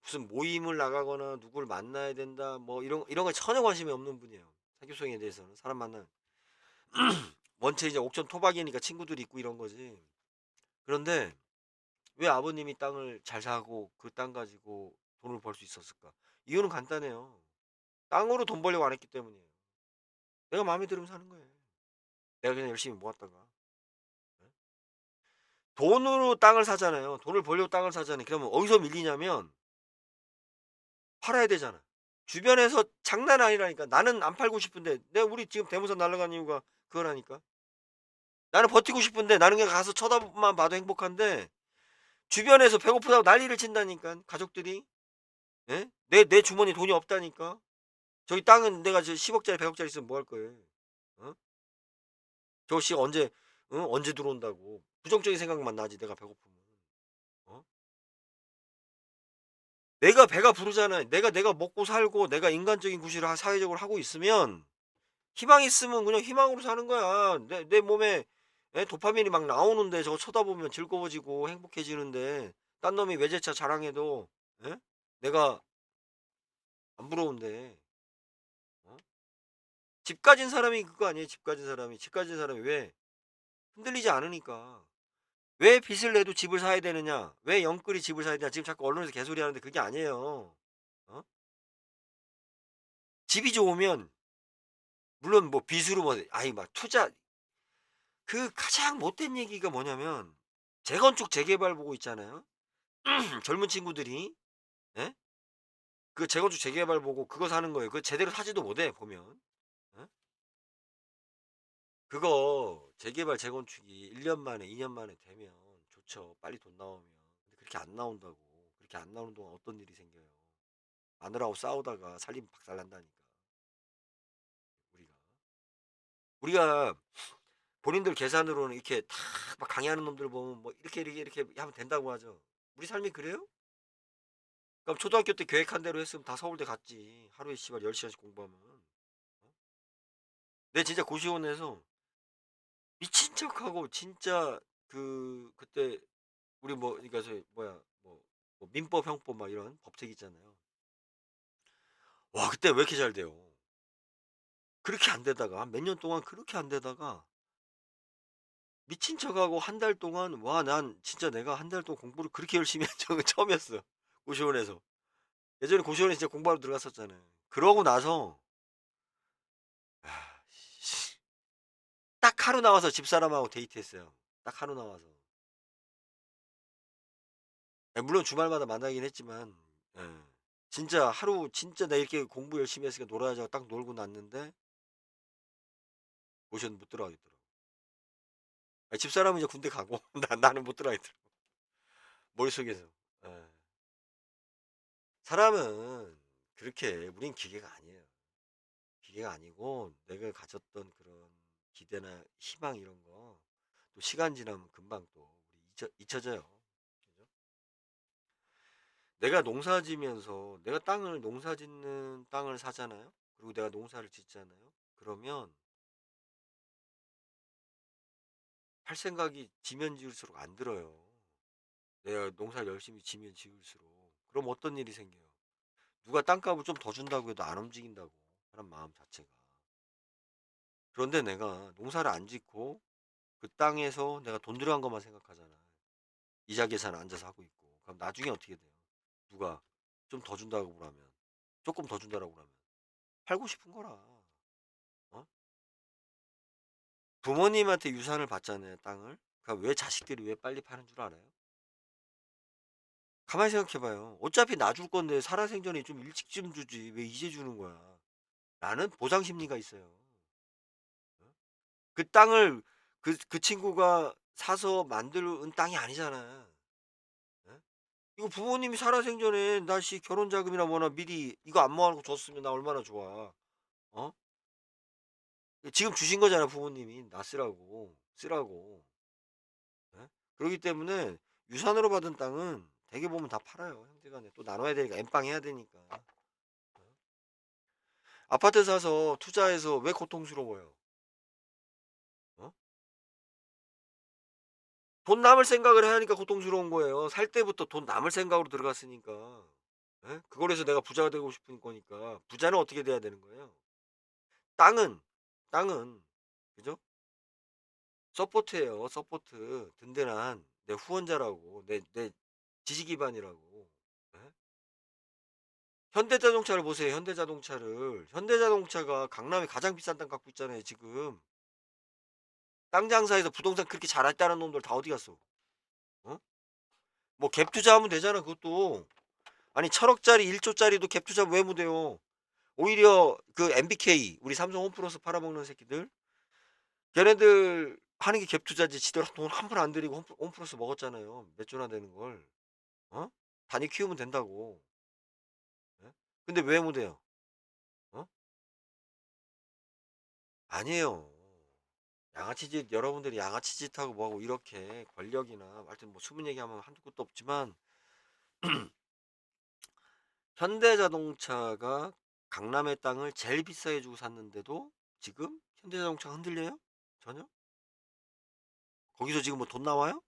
무슨 모임을 나가거나 누구를 만나야 된다 뭐 이런 거 전혀 관심이 없는 분이에요. 사교성에 대해서는 사람 만나 원체 이제 옥천 토박이니까 친구들이 있고 이런 거지. 그런데 왜 아버님이 땅을 잘 사고 그 땅 가지고 돈을 벌 수 있었을까? 이유는 간단해요. 땅으로 돈 벌려고 안 했기 때문이에요. 내가 마음에 들으면 사는 거예요. 내가 그냥 열심히 모았다가. 네? 돈으로 땅을 사잖아요. 돈을 벌려고 땅을 사잖아요. 그러면 어디서 밀리냐면 팔아야 되잖아. 주변에서 장난 아니라니까. 나는 안 팔고 싶은데 내가 우리 지금 대모산 날아간 이유가 그거라니까. 나는 버티고 싶은데 나는 그냥 가서 쳐다만 봐도 행복한데 주변에서 배고프다고 난리를 친다니까 가족들이. 예? 내 주머니에 돈이 없다니까. 저기 땅은 내가 저 10억짜리 100억짜리 있으면 뭐 할 거예요. 어? 저 씨 언제 언제 들어온다고. 부정적인 생각만 나지 내가 배고프면. 어? 내가 배가 부르잖아요. 내가 먹고 살고 내가 인간적인 구실을 사회적으로 하고 있으면 희망 있으면 그냥 희망으로 사는 거야. 내 몸에 에? 도파민이 막 나오는데 저거 쳐다보면 즐거워지고 행복해지는데 딴 놈이 외제차 자랑해도 에? 내가 안 부러운데 어? 집 가진 사람이 그거 아니에요. 집 가진 사람이 왜 흔들리지 않으니까. 왜 빚을 내도 집을 사야 되느냐? 왜 영끌이 집을 사야 되냐? 지금 자꾸 언론에서 개소리 하는데 그게 아니에요. 어? 집이 좋으면 물론 뭐 빚으로 뭐 아이 막 투자 그 가장 못된 얘기가 뭐냐면 재건축 재개발 보고 있잖아요. 젊은 친구들이 예? 그 재건축 재개발 보고 그거 사는 거예요. 그거 제대로 사지도 못해 보면. 어? 그거 재개발 재건축이 1년 만에 2년 만에 되면 좋죠. 빨리 돈 나오면. 근데 그렇게 안 나온다고. 그렇게 안 나오는 동안 어떤 일이 생겨요. 마누라하고 싸우다가 살림 박살난다니까. 우리가. 우리가 본인들 계산으로는 이렇게 다 막 강의하는 놈들 보면 뭐 이렇게 하면 된다고 하죠. 우리 삶이 그래요? 그럼 초등학교 때 계획한 대로 했으면 다 서울대 갔지. 하루에 씨발 10시간씩 공부하면. 어? 내 진짜 고시원에서 미친 척하고 진짜 그때 우리 뭐 그러니까 저 뭐야 뭐 민법 형법 막 이런 법책 있잖아요. 와 그때 왜 이렇게 잘 돼요? 그렇게 안 되다가 몇 년 동안 그렇게 안 되다가 미친 척하고 한 달 동안 와 난 진짜 내가 한 달 동안 공부를 그렇게 열심히 한 적은 처음이었어요, 고시원에서. 예전에 고시원에 진짜 공부하러 들어갔었잖아요. 그러고 나서 아 씨 딱 하루 나와서 집사람하고 데이트했어요. 딱 하루 나와서. 예 물론 주말마다 만나긴 했지만 예. 진짜 하루 진짜 '나 이렇게 공부 열심히 했으니까 놀아야지.' 하고 딱 놀고 났는데 고시원 못 들어가겠더라고. 아 집사람은 이제 군대 가고 나는 못 들어가겠더라고 머릿속에서. 예. 사람은 그렇게 우린 기계가 아니에요. 기계가 아니고 내가 가졌던 그런 기대나 희망 이런 거 또 시간 지나면 금방 또 우리 잊혀져요. 그죠? 내가 농사 지면서 내가 땅을 농사 짓는 땅을 사잖아요. 그리고 내가 농사를 짓잖아요. 그러면 할 생각이 지면 지을수록 안 들어요. 내가 농사를 열심히 지면 지을수록. 그럼 어떤 일이 생겨요? 누가 땅값을 좀 더 준다고 해도 안 움직인다고. 사람 마음 자체가. 그런데 내가 농사를 안 짓고 그 땅에서 내가 돈 들어간 것만 생각하잖아. 이자 계산 앉아서 하고 있고. 그럼 나중에 어떻게 돼요? 누가 좀 더 준다고 그러면, 조금 더 준다라고 그러면 팔고 싶은 거라. 어? 부모님한테 유산을 받잖아요, 땅을. 그럼 왜 자식들이 왜 빨리 파는 줄 알아요? 가만히 생각해 봐요. 어차피 나 줄 건데 살아생전에 좀 일찍 좀 주지 왜 이제 주는 거야? 라는 보상 심리가 있어요. 어? 그 땅을 그 친구가 사서 만든 땅이 아니잖아. 어? 이거 부모님이 살아생전에 나 씨 결혼 자금이나 뭐나 미리 이거 안 모아 놓고 줬으면 나 얼마나 좋아. 어? 지금 주신 거잖아 부모님이. 나 쓰라고. 쓰라고. 예? 그러기 때문에 유산으로 받은 땅은 대개 보면 다 팔아요, 형제간에. 또 나눠야 되니까 엠빵 해야 되니까. 어? 아파트 사서 투자해서 왜 고통스러워요? 어? 돈 남을 생각을 해야 하니까 고통스러운 거예요. 살 때부터 돈 남을 생각으로 들어갔으니까. 예? 그걸 해서 내가 부자가 되고 싶은 거니까. 부자는 어떻게 돼야 되는 거예요? 땅은 땅은 그죠? 서포트예요. 서포트. 든든한 내 후원자라고. 내 지지 기반이라고. 예? 현대자동차를 보세요. 현대자동차를. 현대자동차가 강남에 가장 비싼 땅 갖고 있잖아요, 지금. 땅 장사해서 부동산 그렇게 잘했다는 놈들 다 어디 갔어? 어? 뭐 갭 투자하면 되잖아, 그것도. 아니 1,000억짜리 1조짜리도 갭 투자 왜 못해요? 오히려 그 MBK 우리 삼성 홈플러스 팔아먹는 새끼들 걔네들 하는 게 갭 투자지. 지들 돈 한 푼 안 들이고 홈플러스 먹었잖아요. 몇 조나 되는 걸. 어? 단위 키우면 된다고. 예? 근데 왜 못해요? 어? 아니에요. 양아치 짓 여러분들이 양아치 짓하고 뭐하고 이렇게 권력이나 하여튼 뭐 숨은 얘기하면 한두 끝도 없지만 현대자동차가 강남의 땅을 제일 비싸게 주고 샀는데도 지금 현대자동차가 흔들려요? 전혀? 거기서 지금 뭐 돈 나와요?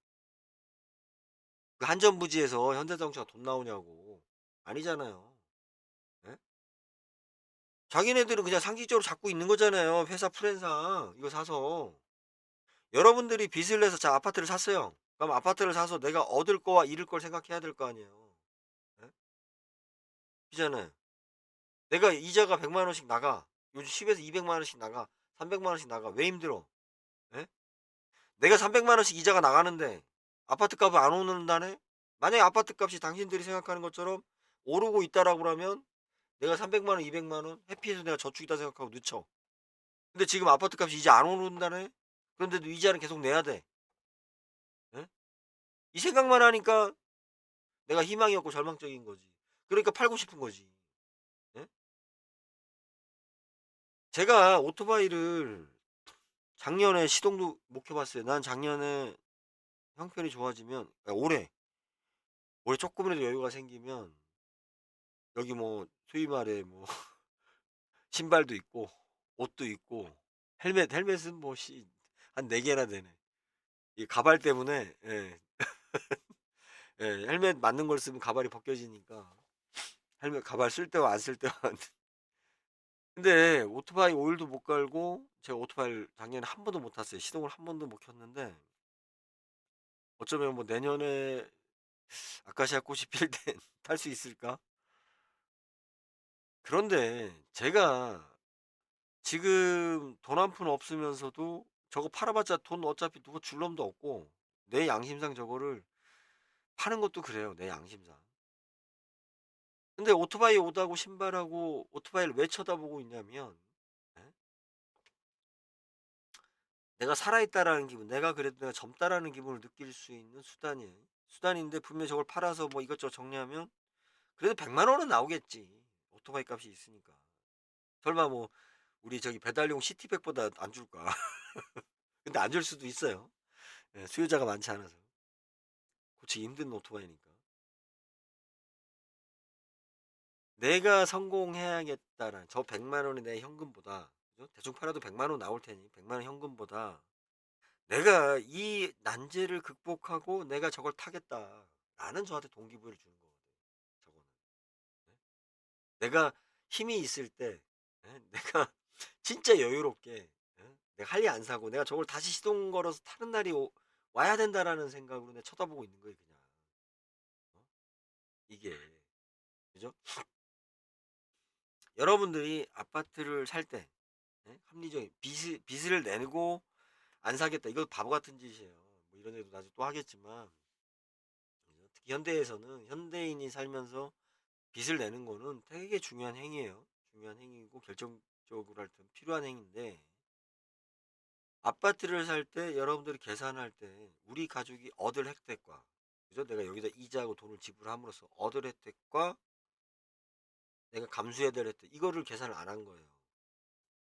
그 한전부지에서 현대자동차가 돈 나오냐고. 아니잖아요. 예? 자기네들은 그냥 상식적으로 잡고 있는 거잖아요. 회사 플랜상 이거 사서. 여러분들이 빚을 내서 자 아파트를 샀어요. 그럼 아파트를 사서 내가 얻을 거와 잃을 걸 생각해야 될 거 아니에요. 예? 그잖아요. 내가 이자가 100만 원씩 나가. 요즘 10에서 200만 원씩 나가. 300만 원씩 나가. 왜 힘들어? 예? 내가 300만 원씩 이자가 나가는데 아파트 값을 안 오른다네? 만약에 아파트 값이 당신들이 생각하는 것처럼 오르고 있다라고 그러면 내가 300만 원, 200만 원 회피해서 내가 저축이다 생각하고 넣죠. 근데 지금 아파트 값이 이제 안 오른다네? 그런데도 이자는 계속 내야 돼. 예? 이 생각만 하니까 내가 희망이 없고 절망적인 거지. 그러니까 팔고 싶은 거지. 예? 제가 오토바이를 작년에 시동도 못 켜봤어요. 난 작년에 형편이 좋아지면 올해 쪼끔이라도 여유가 생기면 여기 뭐 소위 말해 뭐 신발도 있고 옷도 있고 헬멧은 뭐 한 4 개나 되네. 이 가발 때문에 예. 예. 헬멧 맞는 걸 쓰면 가발이 벗겨지니까 헬멧 가발 쓸 때와 안 쓸 때와 근데 오토바이 오일도 못 갈고 제가 오토바이를 작년에 한 번도 못 탔어요. 시동을 한 번도 못 켰는데 어쩌면 뭐 내년에 아카시아 꽃이 필 때 탈 수 있을까? 그런데 제가 지금 돈 한 푼 없으면서도 저거 팔아봤자 돈 어차피 누가 줄 놈도 없고 내 양심상 저거를 파는 것도 그래요, 내 양심상. 근데 오토바이 오다고 신발하고 오토바이를 왜 쳐다보고 있냐면 예? 내가 살아있다라는 기분, 내가 그래도 내가 젊다라는 기분을 느낄 수 있는 수단이에요. 수단인데 분명히 저걸 팔아서 뭐 이것저것 정리하면 그래도 100만 원은 나오겠지. 오토바이 값이 있으니까. 설마 뭐 우리 저기 배달용 시티백보다 안 줄까? 근데 안 줄 수도 있어요. 예, 수요자가 많지 않아서. 고치기 힘든 오토바이니까. 내가 성공해야겠다라는 저 100만 원이 내 현금보다 그죠? 대충 팔아도 100만 원 나올 테니 100만 원 현금보다 내가 이 난제를 극복하고 내가 저걸 타겠다라는 저한테 동기부여를 주는 거거든요. 저거는. 네? 내가 힘이 있을 때 예? 내가 진짜 여유롭게 예? 내가 할리 안 사고 내가 저걸 다시 시동 걸어서 타는 날이 와야 된다라는 생각으로 내가 쳐다보고 있는 거예요, 그냥. 어? 이게 그죠? 여러분들이 아파트를 살 때 합리적인 빚을 내고 안 사겠다. 이거 바보 같은 짓이에요. 뭐 이런 얘기도 나중에 또 하겠지만 그죠? 특히 현대에서는 현대인이 살면서 빚을 내는 거는 되게 중요한 행위예요. 중요한 행위고 결정적으로 할 때 필요한 행위인데 아파트를 살 때 여러분들이 계산할 때 우리 가족이 얻을 혜택과 그죠? 내가 여기다 이자하고 돈을 지불함으로써 얻을 혜택과 내가 감수해야 될 혜택 이거를 계산을 안 한 거예요.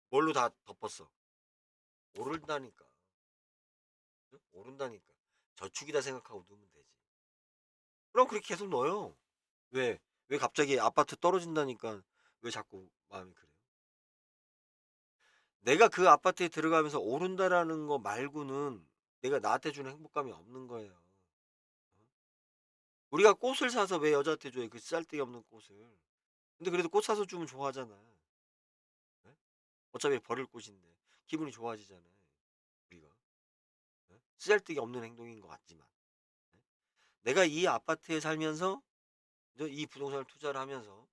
뭘로 다 덮었어? 오른다니까. 그죠? 오른다니까. 저축이다 생각하고 넣으면 되지. 그럼 그렇게 계속 넣어요. 왜? 왜 갑자기 아파트 떨어진다니까 왜 자꾸 마음이 그래요? 내가 그 아파트에 들어가면서 오른다라는 거 말고는 내가 나한테 주는 행복감이 없는 거예요. 어? 우리가 꽃을 사서 왜 여자한테 줘요? 그 쓸데기 없는 꽃을. 근데 그래도 꽃 사서 주면 좋아하잖아. 예? 어차피 버릴 꽃인데 기분이 좋아지잖아요. 우리가. 예? 쓸데기 없는 행동인 것 같지만. 예? 내가 이 아파트에 살면서 이 부동산을 투자를 하면서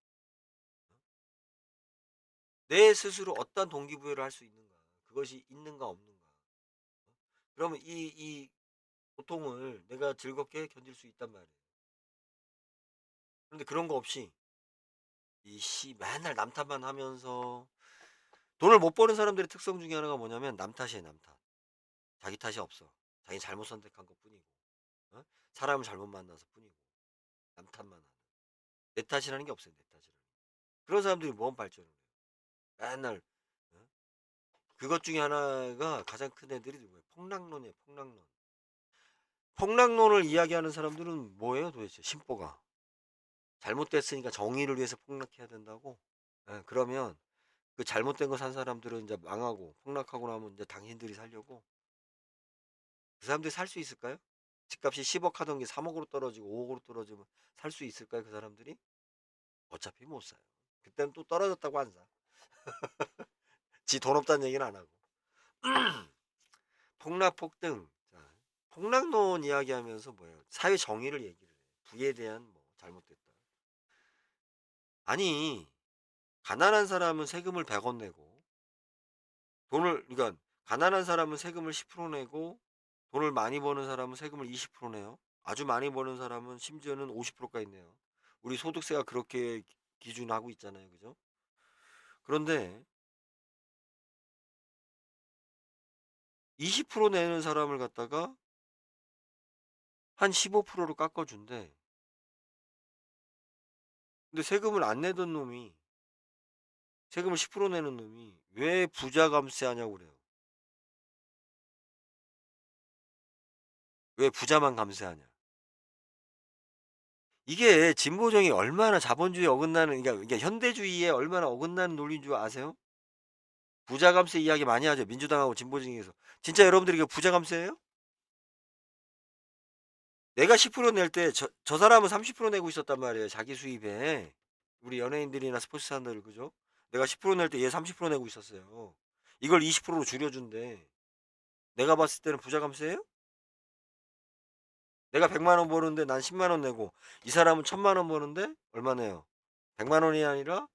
내 스스로 어떤 동기부여를 할 수 있는가? 그것이 있는가 없는가? 그러면 이 고통을 내가 즐겁게 견딜 수 있단 말이에요. 그런데 그런 거 없이 맨날 남 탓만 하면서 돈을 못 버는 사람들의 특성 중에 하나가 뭐냐면 남 탓이에요, 남 탓. 자기 탓이 없어. 자기 잘못 선택한 것뿐이고, 어? 사람을 잘못 만나서 뿐이고, 남 탓만 하는. 내 탓이라는 게 없어요, 내 탓이라는. 그런 사람들이 뭔 발전을 해요? 맨날 어? 그것 중에 하나가 가장 큰 애들이 누구예요? 폭락론이에요, 폭락론. 폭락론을 이야기하는 사람들은 뭐예요, 도대체? 심보가. 잘못됐으니까 정의를 위해서 폭락해야 된다고? 예, 그러면 그 잘못된 거 산 사람들은 이제 망하고 폭락하고 나면 이제 당신들이 살려고 그 사람들이 살 수 있을까요? 집값이 10억 하던 게 3억으로 떨어지고 5억으로 떨어지면 살 수 있을까요? 그 사람들이? 어차피 못 사요. 그때는 또 떨어졌다고 안 사. 지 돈 없다는 얘기는 안 하고. 폭락, 폭등. 자, 폭락론 이야기하면서 뭐예요? 사회 정의를 얘기를 해요. 부에 대한 뭐 잘못됐다. 아니, 가난한 사람은 세금을 100원 내고 그러니까 가난한 사람은 세금을 10% 내고 돈을 많이 버는 사람은 세금을 20% 내요. 아주 많이 버는 사람은 심지어는 50%까지 내요. 우리 소득세가 그렇게 기준하고 있잖아요. 그죠? 그런데 20% 내는 사람을 갖다가 한 15%로 깎아준대. 근데 세금을 안 내던 놈이 세금을 10% 내는 놈이 왜 부자 감세하냐고 그래요. 왜 부자만 감세하냐. 이게 진보정이 얼마나 자본주의에 어긋나는 그러니까 현대주의에 얼마나 어긋나는 논리인 줄 아세요? 부자 감세 이야기 많이 하죠. 민주당하고 진보정에서. 진짜 여러분들이 이거 부자 감세예요? 내가 10%낼 때 저 사람은 30% 내고 있었단 말이에요. 자기 수입에. 우리 연예인들이나 스포츠 사람들 그죠? 내가 10% 낼 때 얘 30% 내고 있었어요. 이걸 20%로 줄여준대. 내가 봤을 때는 부자 감세예요? 내가 100만 원 버는데 난 10만 원 내고 이 사람은 1000만 원 버는데 얼마 내요? 100만 원이 아니라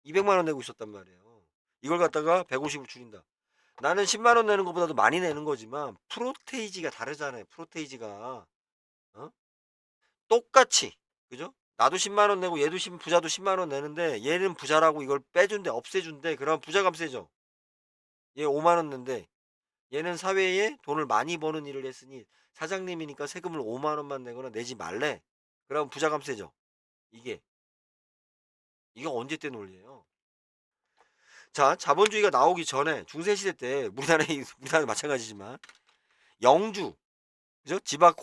200만 원 내고 있었단 말이에요. 이걸 갖다가 150을 줄인다. 나는 10만 원 내는 것보다도 많이 내는 거지만 프로테이지가 다르잖아요. 프로테이지가 어? 똑같이 그죠? 나도 10만 원 내고 얘도 부자도 10만 원 내는데 얘는 부자라고 이걸 빼준대 없애준대. 그럼 부자 감세죠. 얘 5만 원 낸대. 얘는 사회에 돈을 많이 버는 일을 했으니 사장님이니까 세금을 5만 원만 내거나 내지 말래. 그럼 부자 감세죠. 이게 언제 때 논리예요? 자, 자본주의가 나오기 전에 중세 시대 때 우리나라에 우리나라 마찬가지지만 영주 그죠? 지방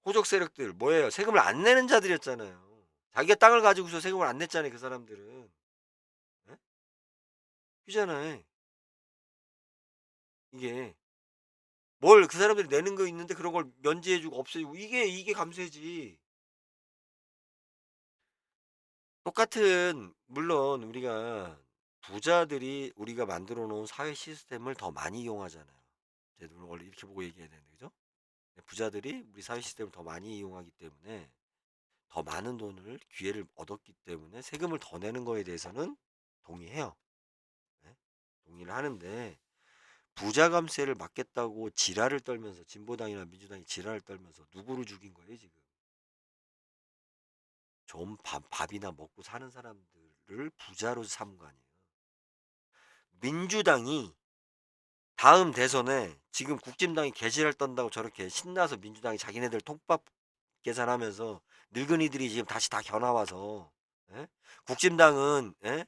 호적 세력들 뭐예요? 세금을 안 내는 자들이었잖아요. 자기가 땅을 가지고서 세금을 안 냈잖아요. 그 사람들은. 예? 그잖아요. 이게 뭘 그 사람들이 내는 거 있는데 그런 걸 면제해주고 없애주고 이게 감세지. 똑같은 물론 우리가 부자들이 우리가 만들어 놓은 사회 시스템을 더 많이 이용하잖아요. 제가 원래 이렇게 보고 얘기해야 되는데 그죠? 부자들이 우리 사회 시스템을 더 많이 이용하기 때문에 더 많은 돈을 기회를 얻었기 때문에 세금을 더 내는 거에 대해서는 동의해요. 네? 동의를 하는데 부자 감세를 막겠다고 지랄을 떨면서 진보당이나 민주당이 지랄을 떨면서 누구를 죽인 거예요 지금? 좀 밥이나 먹고 사는 사람들을 부자로 삼은 거 아니에요? 민주당이 다음 대선에 지금 국진당이 개지랄 떤다고 저렇게 신나서 민주당이 자기네들 통밥 계산하면서 늙은이들이 지금 다시 다 겨나와서 예? 국진당은 예?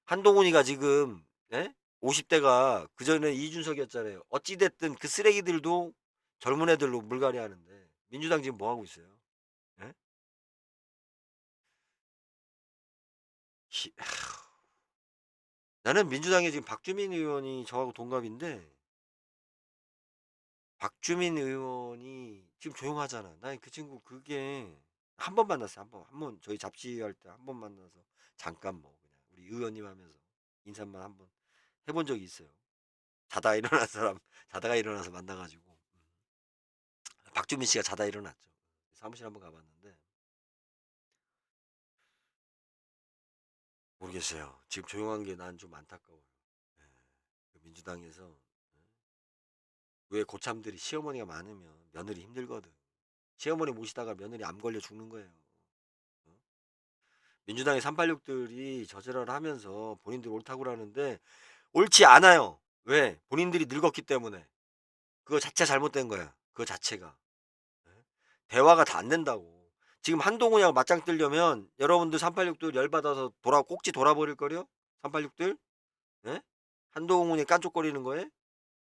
한동훈이가 지금 예? 50대가 그전에 이준석이었잖아요. 어찌됐든 그 쓰레기들도 젊은 애들로 물갈이 하는데 민주당 지금 뭐 하고 있어요? 예? 나는 민주당에 지금 박주민 의원이 저하고 동갑인데 박주민 의원이 지금 조용하잖아. 나 그 친구 그게 한 번 만났어요. 한 번 저희 잡지할 때 한 번 만나서 잠깐 뭐 그냥 우리 의원님 하면서 인사만 한 번 해본 적이 있어요. 자다 일어난 사람 자다가 일어나서 만나가지고 박주민 씨가 자다 일어났죠. 사무실 한번 가봤는데 모르겠어요. 지금 조용한 게 난 좀 안타까워요. 예. 그 민주당에서 왜 고참들이 시어머니가 많으면 며느리 힘들거든. 시어머니 모시다가 며느리 암 걸려 죽는 거예요. 어? 민주당의 386들이 저지랄을 하면서 본인들 옳다고 그러는데 옳지 않아요. 왜? 본인들이 늙었기 때문에. 그거 자체 잘못된 거야. 그거 자체가. 예? 대화가 다 안 된다고. 지금 한동훈이랑 맞짱 뜨려면 여러분들 386들 열받아서 꼭지 돌아버릴 거요? 386들? 예? 한동훈이 깐족거리는 거에?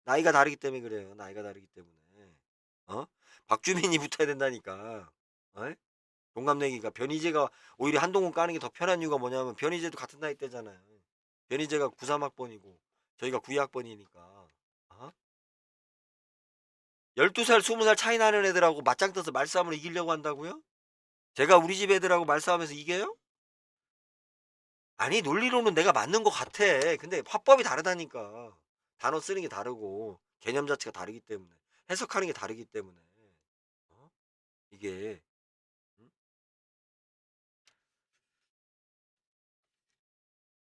나이가 다르기 때문에 그래요. 나이가 다르기 때문에. 어? 박주민이 붙어야 된다니까. 어? 동갑내기가 변희재가 오히려 한동훈 까는 게 더 편한 이유가 뭐냐면 변희재도 같은 나이 때잖아요. 변희재가 93학번이고 저희가 92학번이니까. 어? 12살, 20살 차이 나는 애들하고 맞짱 떠서 말싸움을 이기려고 한다고요? 제가 우리 집 애들하고 말싸움에서 이겨요? 아니 논리로는 내가 맞는 것 같아. 근데 화법이 다르다니까. 단어 쓰는 게 다르고 개념 자체가 다르기 때문에 해석하는 게 다르기 때문에 어? 이게 음?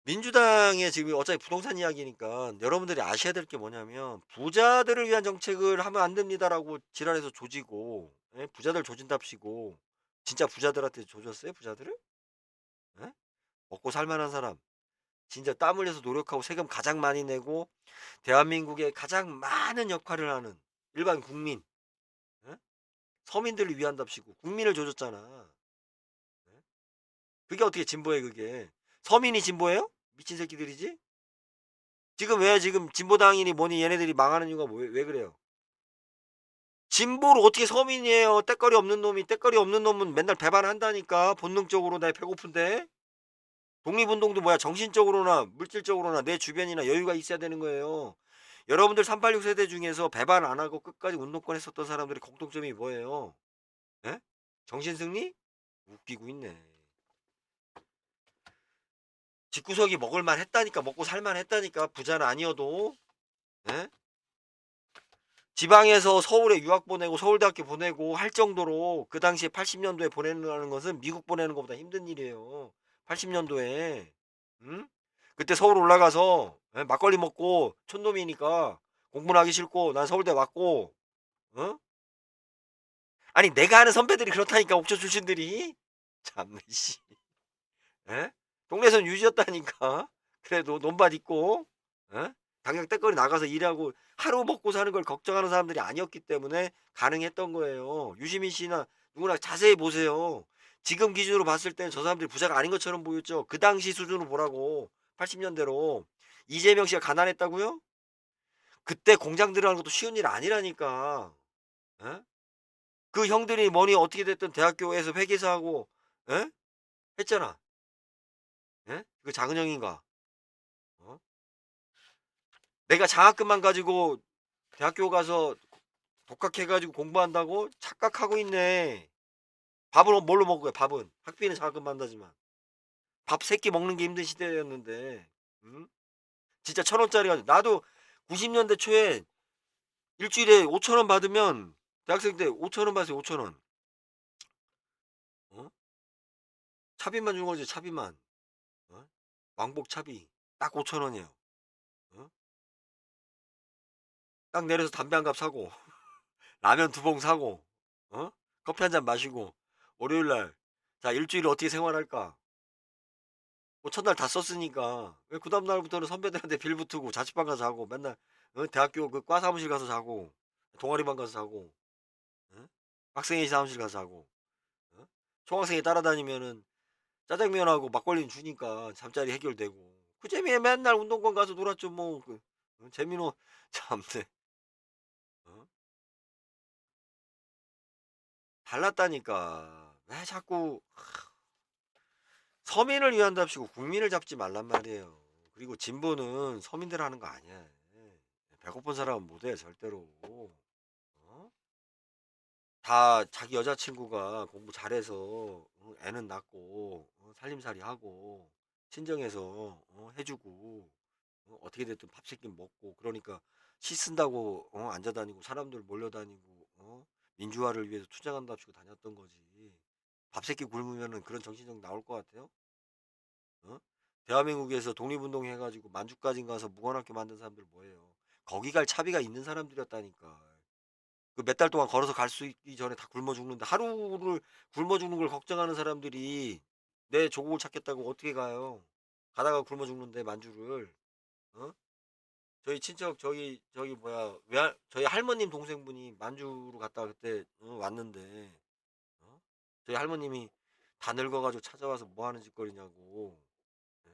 민주당의 지금 어차피 부동산 이야기니까 여러분들이 아셔야 될 게 뭐냐면 부자들을 위한 정책을 하면 안 됩니다라고 지랄해서 조지고 예? 부자들 조진답시고 진짜 부자들한테 조졌어요 부자들을? 예? 먹고 살만한 사람 진짜 땀 흘려서 노력하고 세금 가장 많이 내고 대한민국에 가장 많은 역할을 하는 일반 국민 예? 서민들을 위한답시고 국민을 조졌잖아. 예? 그게 어떻게 진보해 그게? 서민이 진보예요? 미친 새끼들이지? 지금 왜 지금 진보당이니 뭐니 얘네들이 망하는 이유가 왜 그래요? 진보를 어떻게 서민이에요? 때거리 없는 놈이 때거리 없는 놈은 맨날 배반한다니까 본능적으로 나 배고픈데 독립운동도 뭐야 정신적으로나 물질적으로나 내 주변이나 여유가 있어야 되는 거예요. 여러분들 386 세대 중에서 배반 안 하고 끝까지 운동권 했었던 사람들의 공통점이 뭐예요? 예? 정신승리? 웃기고 있네. 집구석이 먹을만 했다니까. 먹고 살만 했다니까. 부자는 아니어도. 예? 지방에서 서울에 유학 보내고 서울대학교 보내고 할 정도로 그 당시에 80년도에 보내는 것은 미국 보내는 것보다 힘든 일이에요. 80년도에. 응? 그때 서울 올라가서 예? 막걸리 먹고 촌놈이니까 공부는 하기 싫고 난 서울대 왔고 어? 아니 내가 아는 선배들이 그렇다니까 옥천 출신들이 참네 씨. 예? 동네선 유지였다니까. 그래도 논밭 있고 예? 당장 떼거리 나가서 일하고 하루 먹고 사는 걸 걱정하는 사람들이 아니었기 때문에 가능했던 거예요. 유시민 씨나 누구나 자세히 보세요. 지금 기준으로 봤을 때는 저 사람들이 부자가 아닌 것처럼 보였죠. 그 당시 수준으로 보라고. 80년대로. 이재명 씨가 가난했다고요? 그때 공장 들어가는 것도 쉬운 일 아니라니까. 예? 그 형들이 뭐니 어떻게 됐든 대학교에서 회계사하고 예? 했잖아. 예? 그 작은 형인가? 어? 내가 장학금만 가지고 대학교 가서 독학해가지고 공부한다고 착각하고 있네. 밥은 뭘로 먹어요? 밥은 학비는 장학금 받다지만 밥 세 끼 먹는 게 힘든 시대였는데, 응? 진짜 1,000원짜리가 나도 90년대 초에 일주일에 5,000원 받으면 대학생 때 5,000원 받았어요. 5,000원. 어? 차비만 주는 거지 차비만. 어? 왕복 차비 딱 5,000원이에요. 어? 딱 내려서 담배 한 갑 사고 라면 두 봉 사고 어? 커피 한 잔 마시고 월요일 날 자 일주일 어떻게 생활할까? 뭐 첫날 다 썼으니까 왜 그 다음 날부터는 선배들한테 빌 붙고 자취방 가서 자고 맨날 어? 대학교 그 과 사무실 가서 자고 동아리방 가서 자고 어? 학생회 사무실 가서 자고 어? 총학생회 따라다니면은 짜장면하고 막걸리는 주니까 잠자리 해결되고 그 재미에 맨날 운동권 가서 놀았죠 뭐 그, 어? 재미로 참네 어? 달랐다니까 왜 자꾸 서민을 위한답시고 국민을 잡지 말란 말이에요. 그리고 진보는 서민들 하는 거 아니야. 배고픈 사람은 못해 절대로. 어? 다 자기 여자친구가 공부 잘해서 어, 애는 낳고 어, 살림살이 하고 친정에서 어, 해주고 어, 어떻게 됐든 밥 세끼 먹고 그러니까 시 쓴다고 어, 앉아다니고 사람들 몰려다니고 어? 민주화를 위해서 투쟁한답시고 다녔던 거지. 밥 세끼 굶으면은 그런 정신력 나올 것 같아요? 어? 대한민국에서 독립운동 해가지고 만주까지 가서 무관학교 만든 사람들 뭐예요? 거기 갈 차비가 있는 사람들이었다니까. 그 몇 달 동안 걸어서 갈 수 있기 전에 다 굶어 죽는데 하루를 굶어 죽는 걸 걱정하는 사람들이 내 조국을 찾겠다고 어떻게 가요? 가다가 굶어 죽는데 만주를. 어? 저희 친척 저기 뭐야 저희 할머님 동생분이 만주로 갔다가 그때 어, 왔는데 어? 저희 할머님이 다 늙어가지고 찾아와서 뭐 하는 짓거리냐고. 예?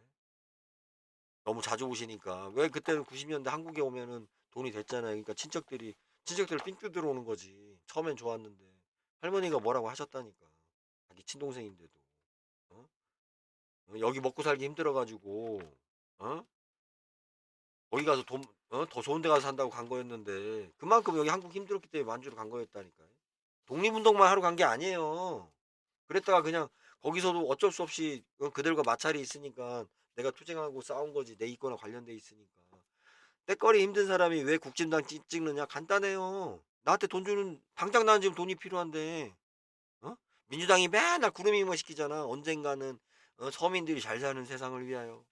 너무 자주 오시니까 왜 그때는 90년대 한국에 오면은 돈이 됐잖아요. 그러니까 친척들 삥 뜯으러 오는 거지. 처음엔 좋았는데 할머니가 뭐라고 하셨다니까. 자기 친동생인데도 어? 어, 여기 먹고 살기 힘들어가지고 어? 거기 가서 돈 어? 더 좋은 데 가서 산다고 간 거였는데 그만큼 여기 한국 힘들었기 때문에 만주로 간 거였다니까요. 독립운동만 하러 간 게 아니에요. 그랬다가 그냥 거기서도 어쩔 수 없이 어, 그들과 마찰이 있으니까 내가 투쟁하고 싸운 거지 내 이권과 관련돼 있으니까. 때거리 힘든 사람이 왜 국진당 찍느냐? 간단해요. 나한테 돈 주는 당장 나는 지금 돈이 필요한데 어? 민주당이 맨날 구름이만 시키잖아. 언젠가는 어, 서민들이 잘 사는 세상을 위하여.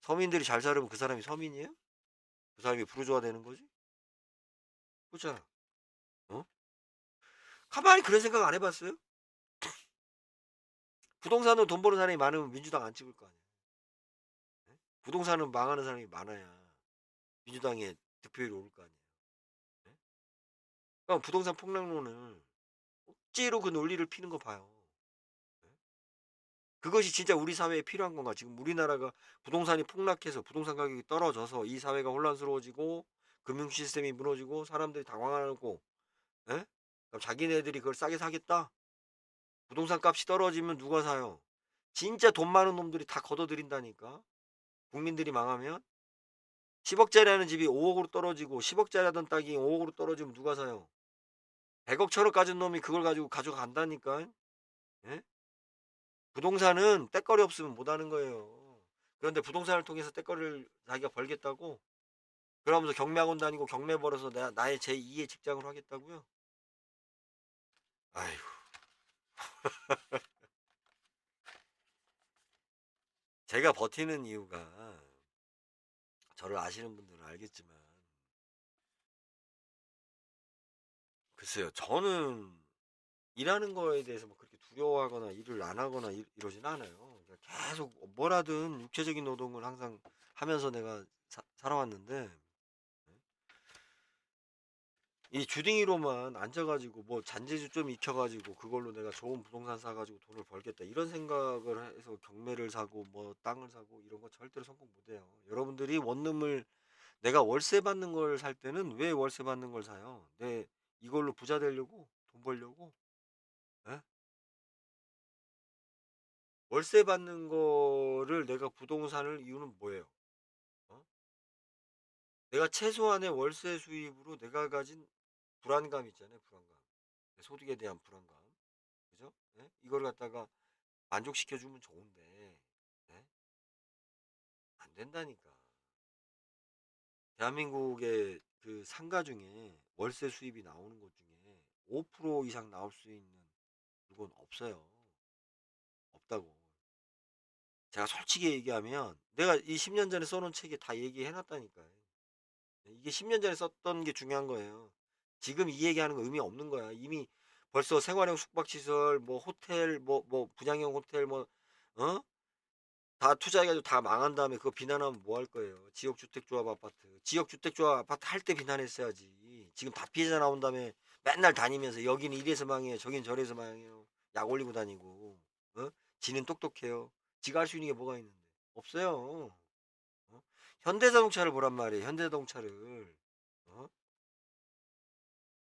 서민들이 잘 살면 그 사람이 서민이에요? 그 사람이 부르주아 되는 거지? 그렇잖아. 어? 가만히 그런 생각 안 해봤어요? 부동산으로 돈 버는 사람이 많으면 민주당 안 찍을 거 아니야. 예? 부동산은 망하는 사람이 많아야 민주당의 득표율이 오를 거 아니에요. 예? 그럼 부동산 폭락론을 억지로 그 논리를 피는 거 봐요. 예? 그것이 진짜 우리 사회에 필요한 건가? 지금 우리나라가 부동산이 폭락해서 부동산 가격이 떨어져서 이 사회가 혼란스러워지고 금융 시스템이 무너지고 사람들이 당황하고 에? 그럼 자기네들이 그걸 싸게 사겠다? 부동산 값이 떨어지면 누가 사요? 진짜 돈 많은 놈들이 다 걷어들인다니까. 국민들이 망하면 10억짜리 하는 집이 5억으로 떨어지고 10억짜리 하던 땅이 5억으로 떨어지면 누가 사요? 100억 1천억 가진 놈이 그걸 가지고 가져간다니까. 예? 부동산은 때거리 없으면 못 하는 거예요. 그런데 부동산을 통해서 떼거리를 자기가 벌겠다고 그러면서 경매학원 다니고 경매 벌어서 나의 제2의 직장을 하겠다고요? 아이고. 제가 버티는 이유가 저를 아시는 분들은 알겠지만 글쎄요. 저는 일하는 거에 대해서 뭐 그렇게 두려워하거나 일을 안 하거나 이러진 않아요. 그러니까 계속 뭐라든 육체적인 노동을 항상 하면서 내가 살아왔는데 이 주둥이로만 앉아 가지고 뭐 잔재주 좀 익혀 가지고 그걸로 내가 좋은 부동산 사 가지고 돈을 벌겠다 이런 생각을 해서 경매를 사고 뭐 땅을 사고 이런 거 절대로 성공 못 해요. 여러분들이 원룸을 내가 월세 받는 걸 살 때는 왜 월세 받는 걸 사요? 이걸로 부자 되려고? 돈 벌려고? 예? 월세 받는 거를 내가 부동산을 이유는 뭐예요? 어? 내가 최소한의 월세 수입으로 내가 가진 불안감 있잖아요, 불안감. 내 소득에 대한 불안감. 그죠? 예? 이걸 갖다가 만족시켜 주면 좋은데 예? 안 된다니까. 대한민국의 그 상가 중에 월세 수입이 나오는 것 중에 5% 이상 나올 수 있는 그건 없어요. 없다고. 제가 솔직히 얘기하면 내가 이 10년 전에 써 놓은 책에 다 얘기해 놨다니까요. 이게 10년 전에 썼던 게 중요한 거예요. 지금 이 얘기하는 거 의미 없는 거야. 이미 벌써 생활형 숙박시설 뭐 호텔 뭐 분양형 호텔 뭐 어? 다 투자해 가지고 다 망한 다음에 그거 비난하면 뭐 할 거예요. 지역주택조합 아파트. 지역주택조합 아파트 할 때 비난했어야지. 지금 다 피해자 나온 다음에 맨날 다니면서 여기는 이래서 망해요. 저긴 저래서 망해요. 약 올리고 다니고. 어? 지는 똑똑해요. 지가 할 수 있는 게 뭐가 있는데. 없어요. 어? 현대자동차를 보란 말이에요. 현대자동차를. 어?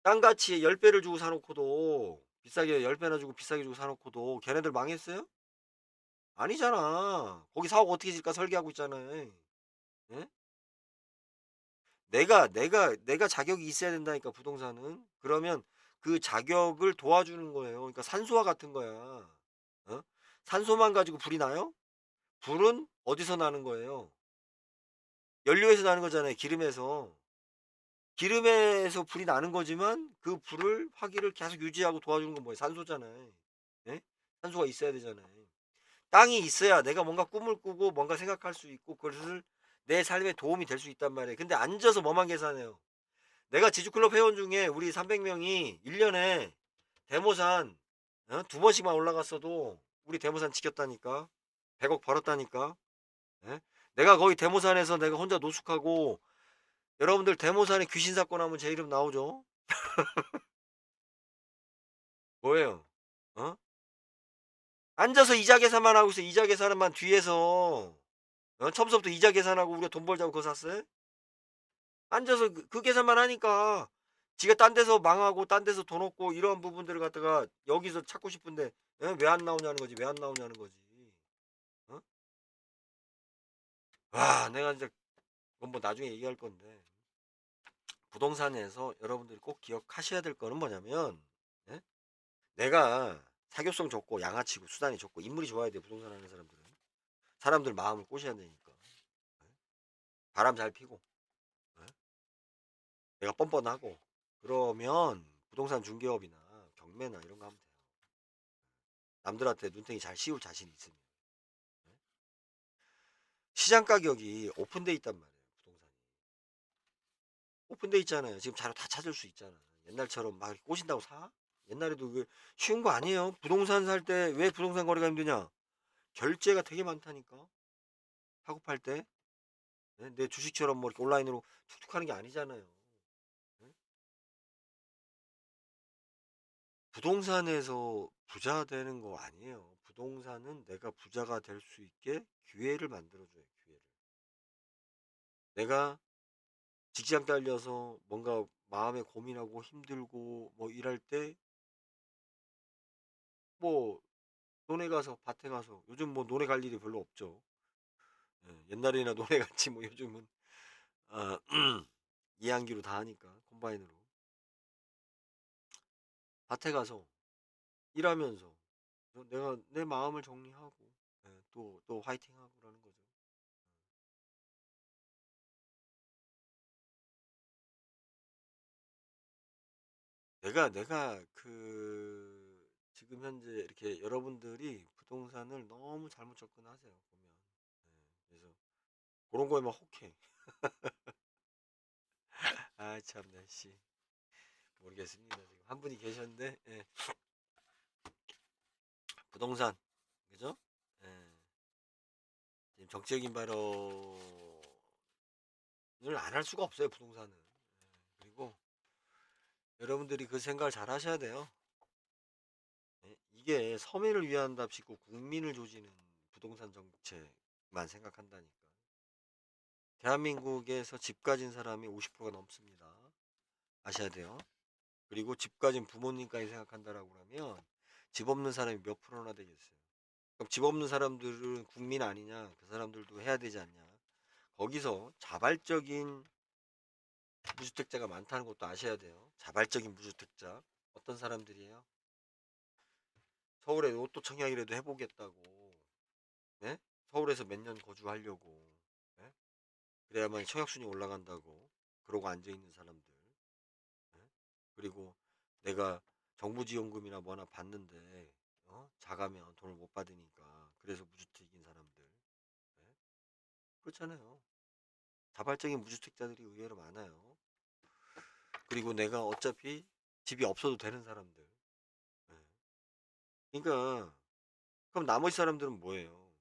땅가치의 10배를 주고 사놓고도 비싸게 10배나 주고 비싸게 주고 사놓고도 걔네들 망했어요? 아니잖아. 거기 사업 어떻게 질까 설계하고 있잖아요. 예? 내가 자격이 있어야 된다니까 부동산은. 그러면 그 자격을 도와주는 거예요. 그러니까 산소와 같은 거야. 어? 산소만 가지고 불이 나요? 불은 어디서 나는 거예요? 연료에서 나는 거잖아요. 기름에서. 기름에서 불이 나는 거지만 그 불을 화기를 계속 유지하고 도와주는 건 뭐예요? 산소잖아요. 예? 산소가 있어야 되잖아요. 땅이 있어야 내가 뭔가 꿈을 꾸고 뭔가 생각할 수 있고 그것을 내 삶에 도움이 될 수 있단 말이에요. 근데 앉아서 뭐만 계산해요. 내가 지주클럽 회원 중에 우리 300명이 1년에 대모산 두 번씩만 올라갔어도 우리 대모산 지켰다니까. 100억 벌었다니까. 예? 내가 거기 대모산에서 내가 혼자 노숙하고 여러분들 대모산에 귀신 사건 하면 제 이름 나오죠. 뭐예요? 어? 앉아서 이자 계산만 하고 있어. 이자 계산만 뒤에서 처음부터 이자 계산하고 우리가 돈 벌자고 그거 샀어요? 앉아서 그 계산만 하니까 지가 딴 데서 망하고 딴 데서 돈 얻고 이런 부분들을 갖다가 여기서 찾고 싶은데 왜 안 나오냐는 거지. 왜 안 나오냐는 거지. 어? 와, 내가 진짜 그건 뭐 나중에 얘기할 건데 부동산에서 여러분들이 꼭 기억하셔야 될 거는 뭐냐면 예? 내가 사교성 좋고 양아치고 수단이 좋고 인물이 좋아야 돼 부동산 하는 사람들은 사람들 마음을 꼬셔야 되니까 예? 바람 잘 피고 예? 내가 뻔뻔하고 그러면 부동산 중개업이나 경매나 이런 거 하면 돼요. 남들한테 눈탱이 잘 씌울 자신 있으면. 예? 시장 가격이 오픈돼 있단 말이에요, 부동산이. 오픈돼 있잖아요. 지금 자료 다 찾을 수 있잖아. 옛날처럼 막 꼬신다고 사? 옛날에도 그 쉬운 거 아니에요. 부동산 살 때 왜 부동산 거래가 힘드냐? 결제가 되게 많다니까. 사고 팔 때. 예? 내 주식처럼 뭐 이렇게 온라인으로 툭툭 하는 게 아니잖아요. 예? 부동산에서 부자 되는 거 아니에요. 부동산은 내가 부자가 될 수 있게 기회를 만들어줘요, 기회를. 내가 직장 딸려서 뭔가 마음에 고민하고 힘들고 뭐 일할 때 뭐 논에 가서 밭에 가서 요즘 뭐 논에 갈 일이 별로 없죠. 예, 옛날에나 논에 갔지 뭐 요즘은 아, 이항기로 다 하니까 콤바인으로 밭에 가서 일하면서 내가 내 마음을 정리하고 예, 또 화이팅하고 그러는 거죠. 내가 지금 현재 이렇게 여러분들이 부동산을 너무 잘못 접근하세요 보면. 그래서 그런 거에만 혹해. 아 참나 씨. 모르겠습니다. 지금 한 분이 계셨는데 부동산 그죠? 예. 지금 정치적인 발언을 안 할 수가 없어요 부동산은. 그리고 여러분들이 그 생각을 잘 하셔야 돼요. 이게 서민을 위한답시고 국민을 조지는 부동산 정책만 생각한다니까. 대한민국에서 집 가진 사람이 50%가 넘습니다. 아셔야 돼요. 그리고 집 가진 부모님까지 생각한다라고 하면 집 없는 사람이 몇 프로나 되겠어요. 그럼 집 없는 사람들은 국민 아니냐? 그 사람들도 해야 되지 않냐? 거기서 자발적인 무주택자가 많다는 것도 아셔야 돼요. 자발적인 무주택자. 어떤 사람들이에요? 서울에 로또 청약이라도 해보겠다고. 네? 서울에서 몇 년 거주하려고. 네? 그래야만 청약순위 올라간다고. 그러고 앉아있는 사람들. 네? 그리고 내가 정부 지원금이나 뭐나 받는데 자가면 돈을 못 받으니까 그래서 무주택인 사람들. 네? 그렇잖아요. 자발적인 무주택자들이 의외로 많아요. 그리고 내가 어차피 집이 없어도 되는 사람들. 네. 그러니까 그럼 나머지 사람들은 뭐예요?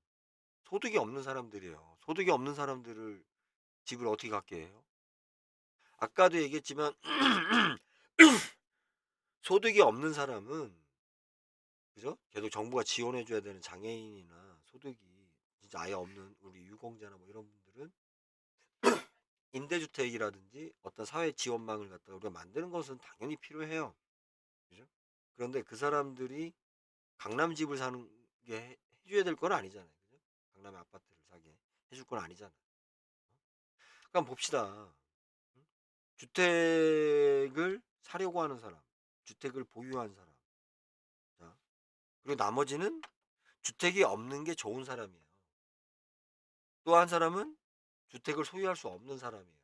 소득이 없는 사람들이에요. 소득이 없는 사람들을 집을 어떻게 갖게 해요? 아까도 얘기했지만 소득이 없는 사람은 그죠? 계속 정부가 지원해 줘야 되는 장애인이나 소득이 진짜 아예 없는 우리 유공자나 뭐 이런 분들은 임대주택이라든지 어떤 사회 지원망을 갖다가 우리가 만드는 것은 당연히 필요해요. 그죠? 그런데 그 사람들이 강남 집을 사는 게 해줘야 될 건 아니잖아요. 그죠? 강남의 아파트를 사게 해줄 건 아니잖아. 그럼 봅시다. 주택을 사려고 하는 사람, 주택을 보유한 사람, 자, 그리고 나머지는 주택이 없는 게 좋은 사람이에요. 또 한 사람은 주택을 소유할 수 없는 사람이에요.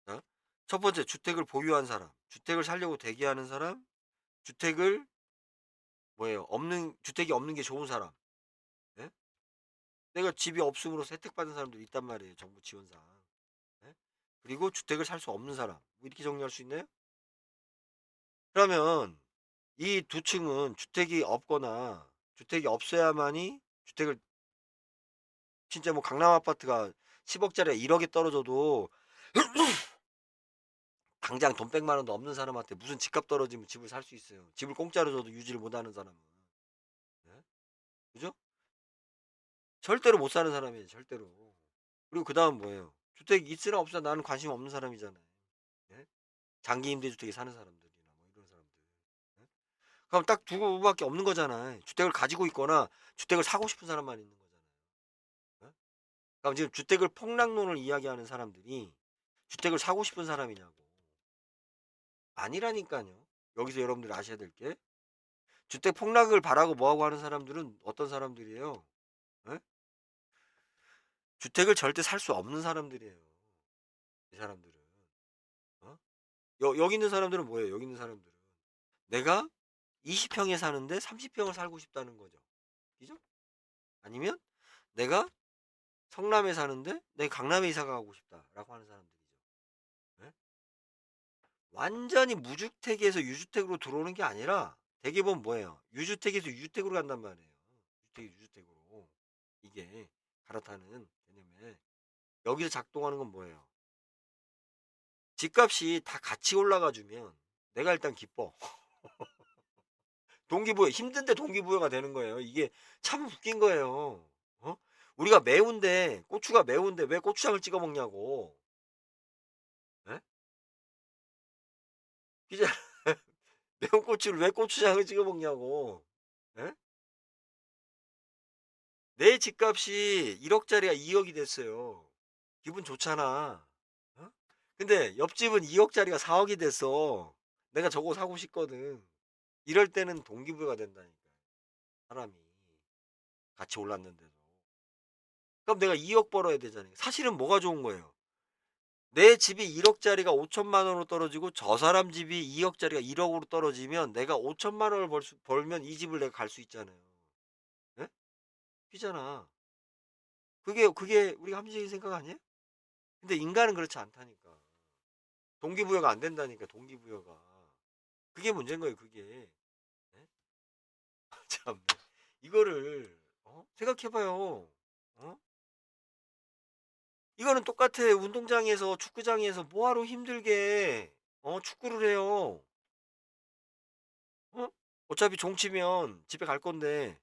자, 첫 번째 주택을 보유한 사람, 주택을 살려고 대기하는 사람, 주택을 뭐예요? 없는 주택이 없는 게 좋은 사람. 예? 내가 집이 없음으로 혜택받은 사람들이 있단 말이에요. 정부 지원상. 예? 그리고 주택을 살 수 없는 사람. 뭐 이렇게 정리할 수 있나요? 그러면 이 두 층은 주택이 없거나 주택이 없어야만이 주택을 진짜 뭐 강남 아파트가 10억짜리 1억에 떨어져도 당장 돈 100만 원도 없는 사람한테 무슨 집값 떨어지면 집을 살 수 있어요. 집을 공짜로 줘도 유지를 못하는 사람은. 예? 그죠? 절대로 못 사는 사람이에요. 절대로. 그리고 그 다음 뭐예요? 주택 있으나 없으나 나는 관심 없는 사람이잖아요. 예? 장기 임대주택에 사는 사람들이나 뭐 이런 사람들. 예? 그럼 딱 두 개밖에 없는 거잖아요. 주택을 가지고 있거나 주택을 사고 싶은 사람만 있는 거잖아요. 예? 그럼 지금 주택을 폭락론을 이야기하는 사람들이 주택을 사고 싶은 사람이냐고. 아니라니까요. 여기서 여러분들이 아셔야 될 게 주택 폭락을 바라고 뭐하고 하는 사람들은 어떤 사람들이에요? 예? 주택을 절대 살 수 없는 사람들이에요. 이 사람들은. 어? 여기 있는 사람들은 뭐예요? 여기 있는 사람들은 내가 20평에 사는데 30평을 살고 싶다는 거죠. 그죠? 아니면 내가 성남에 사는데 내가 강남에 이사 가고 싶다라고 하는 사람들이죠. 예? 완전히 무주택에서 유주택으로 들어오는 게 아니라 대개 보면 뭐예요? 유주택에서 유주택으로 간단 말이에요. 주택이 유주택으로. 이게 갈아타는 개념에 여기서 작동하는 건 뭐예요? 집값이 다 같이 올라가 주면 내가 일단 기뻐. 동기부여 힘든데 동기부여가 되는 거예요. 이게 참 웃긴 거예요. 어? 우리가 매운데 고추가 매운데 왜 고추장을 찍어 먹냐고. 예? 그죠? 매운 고추를 왜 고추장을 찍어 먹냐고. 예? 내 집값이 1억짜리가 2억이 됐어요. 기분 좋잖아. 어? 근데 옆집은 2억짜리가 4억이 됐어. 내가 저거 사고 싶거든. 이럴 때는 동기부여가 된다니까. 사람이 같이 올랐는데도. 그럼 내가 2억 벌어야 되잖아요. 사실은 뭐가 좋은 거예요? 내 집이 1억 짜리가 5천만 원으로 떨어지고 저 사람 집이 2억 짜리가 1억 으로 떨어지면 내가 5천만 원을 벌면 이 집을 내가 갈 수 있잖아요. 예? 잖아 그게 우리가 합리적인 생각 아니에요? 근데 인간은 그렇지 않다니까. 동기부여가 안 된다니까, 동기부여가. 그게 문제인 거예요, 그게. 예? 참. 이거를 생각해 봐요. 어? 이거는 똑같아. 운동장에서 축구장에서 뭐하러 힘들게 축구를 해요. 어? 어차피 종 치면 집에 갈 건데.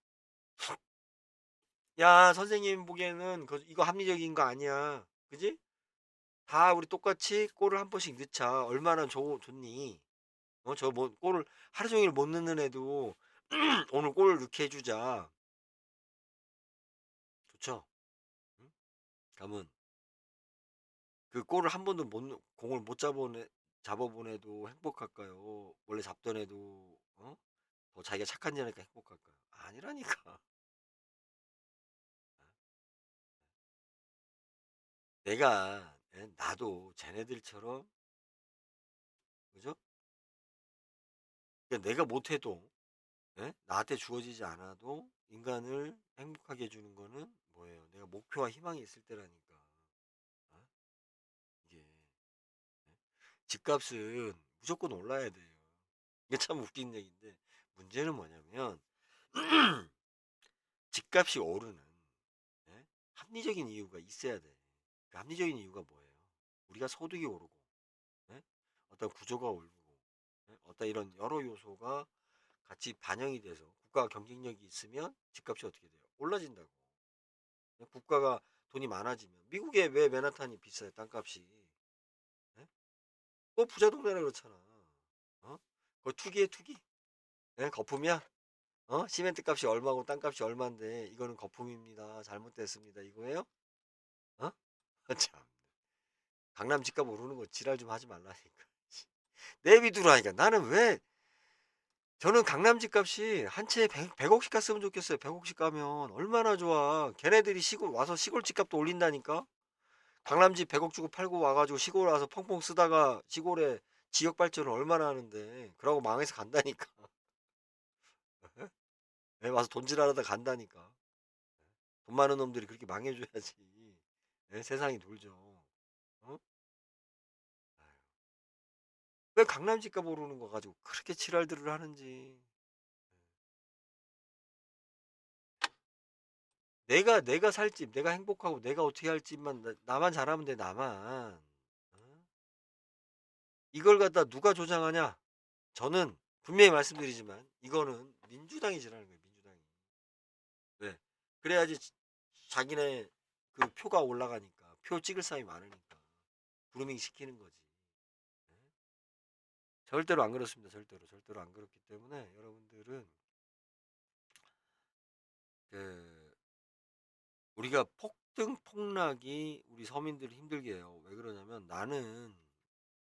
야, 선생님 보기에는 이거 합리적인 거 아니야. 그지? 다 우리 똑같이 골을 한 번씩 넣자. 얼마나 좋니? 저 뭐 골을 하루 종일 못 넣는 애도 오늘 골을 넣게 해주자. 좋죠? 응? 그러면 그 골을 한 번도 공을 못 잡아본 애도 행복할까요? 원래 잡던 애도 더 자기가 착한 자니까 행복할까요? 아니라니까. 내가 나도 쟤네들처럼 그죠? 그러니까 내가 못해도 나한테 주어지지 않아도 인간을 행복하게 해주는 거는 뭐예요? 내가 목표와 희망이 있을 때라니까. 어? 이게 집값은 무조건 올라야 돼요. 이게 참 웃긴 얘기인데 문제는 뭐냐면 집값이 오르는 합리적인 이유가 있어야 돼. 그 합리적인 이유가 뭐예요? 우리가 소득이 오르고 예? 어떤 구조가 오르고 어떤 이런 여러 요소가 같이 반영이 돼서 국가가 경쟁력이 있으면 집값이 어떻게 돼요? 올라진다고. 국가가 돈이 많아지면 미국에 왜 맨하탄이 비싸요? 땅값이. 예? 또 부자 동네라 그렇잖아. 그거 투기에 투기. 거품이야. 시멘트 값이 얼마고 땅값이 얼마인데 이거는 거품입니다. 잘못됐습니다. 이거예요? 어? 참. 강남 집값 오르는 거 지랄 좀 하지 말라니까. 내비두라니까. 나는 왜 저는 강남 집값이 한 채에 100억씩 갔으면 좋겠어요. 100억씩 가면 얼마나 좋아. 걔네들이 시골 와서 시골 집값도 올린다니까. 강남 집 100억 주고 팔고 와가지고 시골 와서 펑펑 쓰다가 시골에 지역 발전을 얼마나 하는데 그러고 망해서 간다니까. 와서 돈질하다 간다니까. 돈 많은 놈들이 그렇게 망해줘야지. 세상이 돌죠. 어? 왜 강남 집값 오르는 거 가지고 그렇게 지랄들을 하는지. 내가 살 집, 내가 행복하고 내가 어떻게 할 집만 나만 잘하면 돼, 나만. 어? 이걸 갖다 누가 조장하냐? 저는 분명히 말씀드리지만 이거는 민주당이 지라는 거예요, 민주당이. 왜? 그래야지 자기네 그 표가 올라가니까 표 찍을 사람이 많으니까 그루밍 시키는 거지. 예? 절대로 안 그렇습니다. 절대로 안 그렇기 때문에 여러분들은 그 우리가 폭등 폭락이 우리 서민들을 힘들게 해요. 왜 그러냐면 나는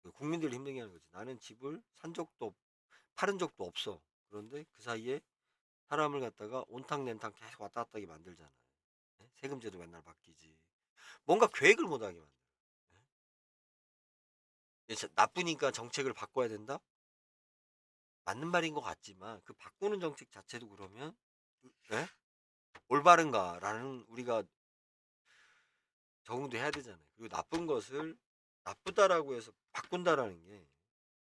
그 국민들을 힘들게 하는 거지. 나는 집을 산 적도 팔은 적도 없어. 그런데 그 사이에 사람을 갖다가 온탕낸탕 계속 왔다 갔다 하게 만들잖아요. 세금제도 맨날 바뀌지. 뭔가 계획을 못하게 만들어. 나쁘니까 정책을 바꿔야 된다? 맞는 말인 것 같지만 그 바꾸는 정책 자체도 그러면 예? 올바른가라는 우리가 적응도 해야 되잖아요. 그리고 나쁜 것을 나쁘다라고 해서 바꾼다라는 게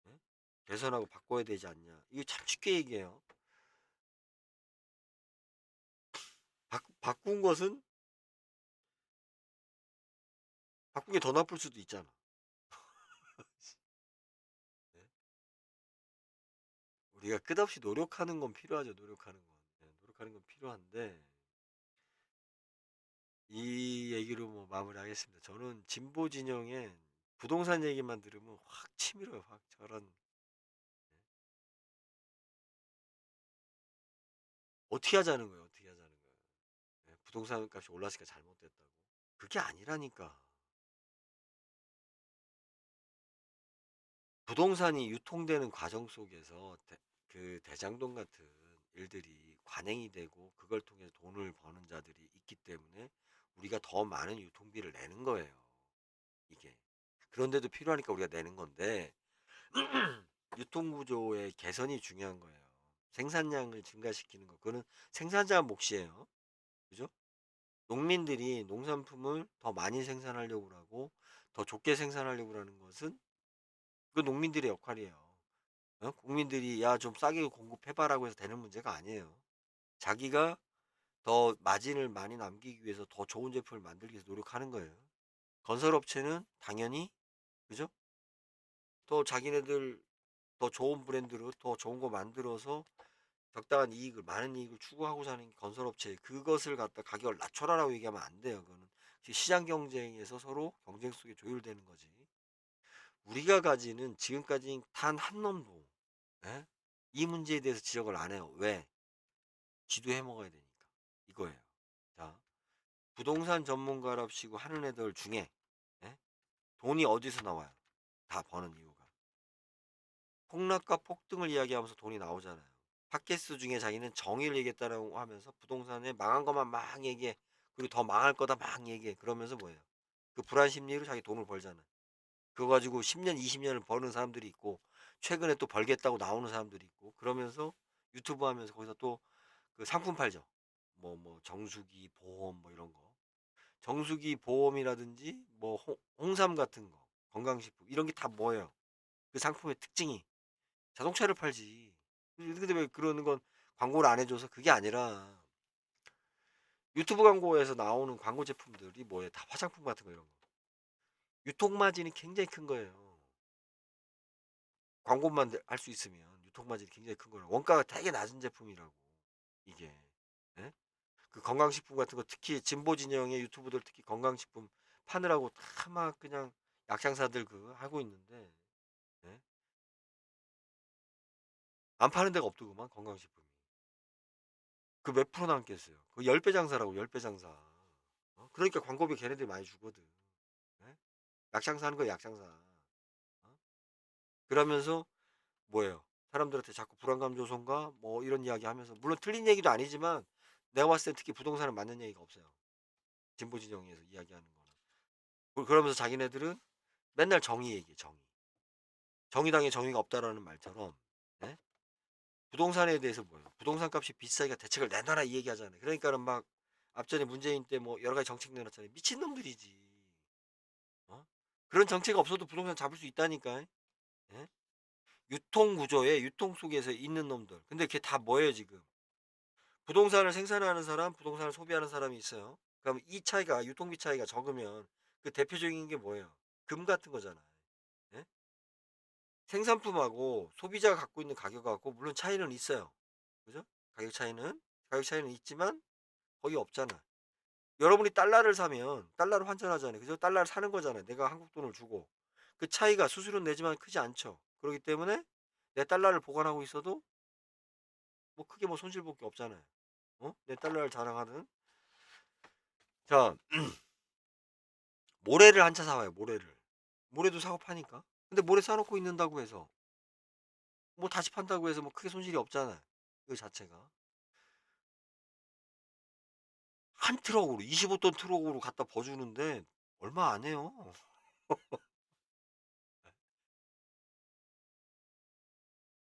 예? 개선하고 바꿔야 되지 않냐. 이거 참 쉽게 얘기해요. 바꾼 것은 바꾼 게 더 나쁠 수도 있잖아. 예? 우리가 끝없이 노력하는 건 필요하죠. 노력하는 건. 노력하는 건 필요한데 이 얘기로 뭐 마무리하겠습니다. 저는 진보 진영의 부동산 얘기만 들으면 확 치밀어요. 확 저런 어떻게 하자는 거예요. 어떻게 하자는 거예요. 부동산 값이 올랐으니까 잘못됐다고. 그게 아니라니까. 부동산이 유통되는 과정 속에서 그 대장동 같은 일들이 관행이 되고 그걸 통해서 돈을 버는 자들이 있기 때문에 우리가 더 많은 유통비를 내는 거예요. 이게. 그런데도 필요하니까 우리가 내는 건데 유통 구조의 개선이 중요한 거예요. 생산량을 증가시키는 거. 그거는 생산자 몫이에요. 그죠? 농민들이 농산품을 더 많이 생산하려고 하고 더 좋게 생산하려고 하는 것은 그 농민들의 역할이에요. 국민들이 "야 좀 싸게 공급해 봐라."고 해서 되는 문제가 아니에요. 자기가 더 마진을 많이 남기기 위해서 더 좋은 제품을 만들기 위해서 노력하는 거예요. 건설업체는 당연히 그죠? 더 자기네들 더 좋은 브랜드로 더 좋은 거 만들어서 적당한 이익을 많은 이익을 추구하고자 하는 건설업체 그것을 갖다 가격을 낮춰라라고 얘기하면 안 돼요. 그거는 시장 경쟁에서 서로 경쟁 속에 조율되는 거지. 우리가 가지는 지금까지 단 한 놈도 예? 이 문제에 대해서 지적을 안 해요. 왜? 지도 해 먹어야 되니까. 이거예요. 자, 부동산 전문가랍시고 하는 애들 중에 예? 돈이 어디서 나와요? 다 버는 이유가. 폭락과 폭등을 이야기하면서 돈이 나오잖아요. 팟캐스트 중에 자기는 정의를 얘기했다라고 하면서 부동산에 망한 것만 막 얘기해. 그리고 더 망할 거다 막 얘기해. 그러면서 뭐예요? 그 불안 심리로 자기 돈을 벌잖아. 그거 가지고 10년, 20년을 버는 사람들이 있고 최근에 또 벌겠다고 나오는 사람들이 있고 그러면서 유튜브 하면서 거기서 또 그 상품 팔죠. 정수기 보험 뭐 이런 거. 정수기 보험이라든지 뭐 홍삼 같은 거, 건강식품 이런 게 다 뭐예요? 그 상품의 특징이 자동차를 팔지. 근데 왜 그러는 건 광고를 안 해줘서 그게 아니라 유튜브 광고에서 나오는 광고 제품들이 뭐예요? 다 화장품 같은 거 이런 거. 유통 마진이 굉장히 큰 거예요. 광고만 할 수 있으면 유통 마진이 굉장히 큰 거예요. 원가가 되게 낮은 제품이라고 이게. 예? 그 건강식품 같은 거 특히 진보 진영의 유튜브들 특히 건강식품 파느라고 다 막 그냥 약장사들 그 하고 있는데 예? 안 파는 데가 없더구만 건강식품이. 그 몇 프로 남겠어요. 그 10배 장사라고 10배 장사. 그러니까 광고비 걔네들이 많이 주거든. 예? 약장사 하는 거야 약장사. 그러면서 뭐예요? 사람들한테 자꾸 불안감 조성과 뭐 이런 이야기 하면서 물론 틀린 얘기도 아니지만 내가 봤을 때 특히 부동산은 맞는 얘기가 없어요. 진보 진영에서 이야기하는 거는. 그러면서 자기네들은 맨날 정의 얘기해 정의. 정의당에 정의가 없다라는 말처럼 예? 부동산에 대해서 뭐예요? 부동산 값이 비싸니까 대책을 내놔라 이 얘기하잖아요. 그러니까는 막 앞전에 문재인 때 뭐 여러 가지 정책 내놨잖아요. 미친놈들이지. 어? 그런 정책 없어도 부동산 잡을 수 있다니까. 예? 유통 구조에 유통 속에서 있는 놈들. 근데 그게 다 뭐예요 지금? 부동산을 생산하는 사람, 부동산을 소비하는 사람이 있어요. 그럼 이 차이가 유통비 차이가 적으면 그 대표적인 게 뭐예요? 금 같은 거잖아요. 예? 생산품하고 소비자가 갖고 있는 가격하고 물론 차이는 있어요. 그죠? 가격 차이는 있지만 거의 없잖아. 여러분이 달러를 사면 달러를 환전하잖아요. 그죠? 달러를 사는 거잖아요. 내가 한국 돈을 주고. 그 차이가 수수료는 내지만 크지 않죠. 그렇기 때문에 내 달러를 보관하고 있어도 뭐 크게 뭐 손실 볼 게 없잖아요. 내 달러를 자랑하는. 자, 모래를 한 차 사와요. 모래를. 모래도 사고 파니까. 근데 모래 사놓고 있는다고 해서 뭐 다시 판다고 해서 뭐 크게 손실이 없잖아요. 그 자체가. 한 트럭으로 25톤 트럭으로 갖다 버주는데 얼마 안 해요.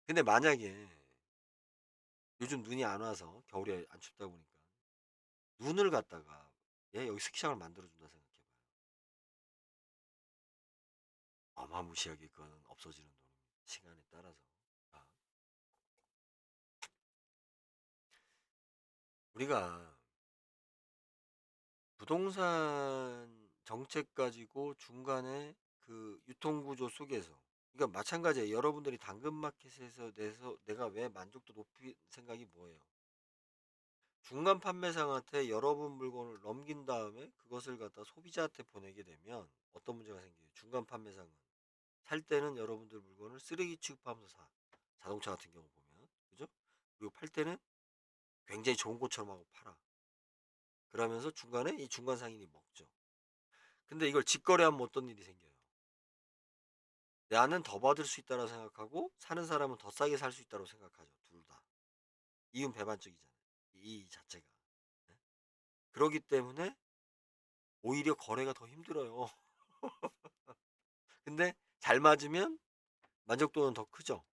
근데 만약에 요즘 눈이 안 와서 겨울에 안 춥다 보니까 눈을 갖다가 여기 스키장을 만들어 준다 생각해 봐요. 어마무시하게 그거는 없어지는 돈입니다. 시간에 따라서. 아, 우리가 부동산 정책 가지고 중간에 그 유통구조 속에서 그러니까 마찬가지예요. 여러분들이 당근마켓에서 내서 내가 왜 만족도 높이 생각이 뭐예요? 중간 판매상한테 여러분 물건을 넘긴 다음에 그것을 갖다 소비자한테 보내게 되면 어떤 문제가 생겨요? 중간 판매상은 살 때는 여러분들 물건을 쓰레기 취급하면서 사. 자동차 같은 경우 보면 그죠? 그리고 팔 때는 굉장히 좋은 것처럼 하고 팔아. 그러면서 중간에 이 중간 상인이 먹죠. 근데 이걸 직거래하면 어떤 일이 생겨요? 나는 더 받을 수 있다고 생각하고 사는 사람은 더 싸게 살 수 있다고 생각하죠. 둘 다. 이윤 배반적이잖아요. 이 자체가. 네? 그러기 때문에 오히려 거래가 더 힘들어요. 근데 잘 맞으면 만족도는 더 크죠.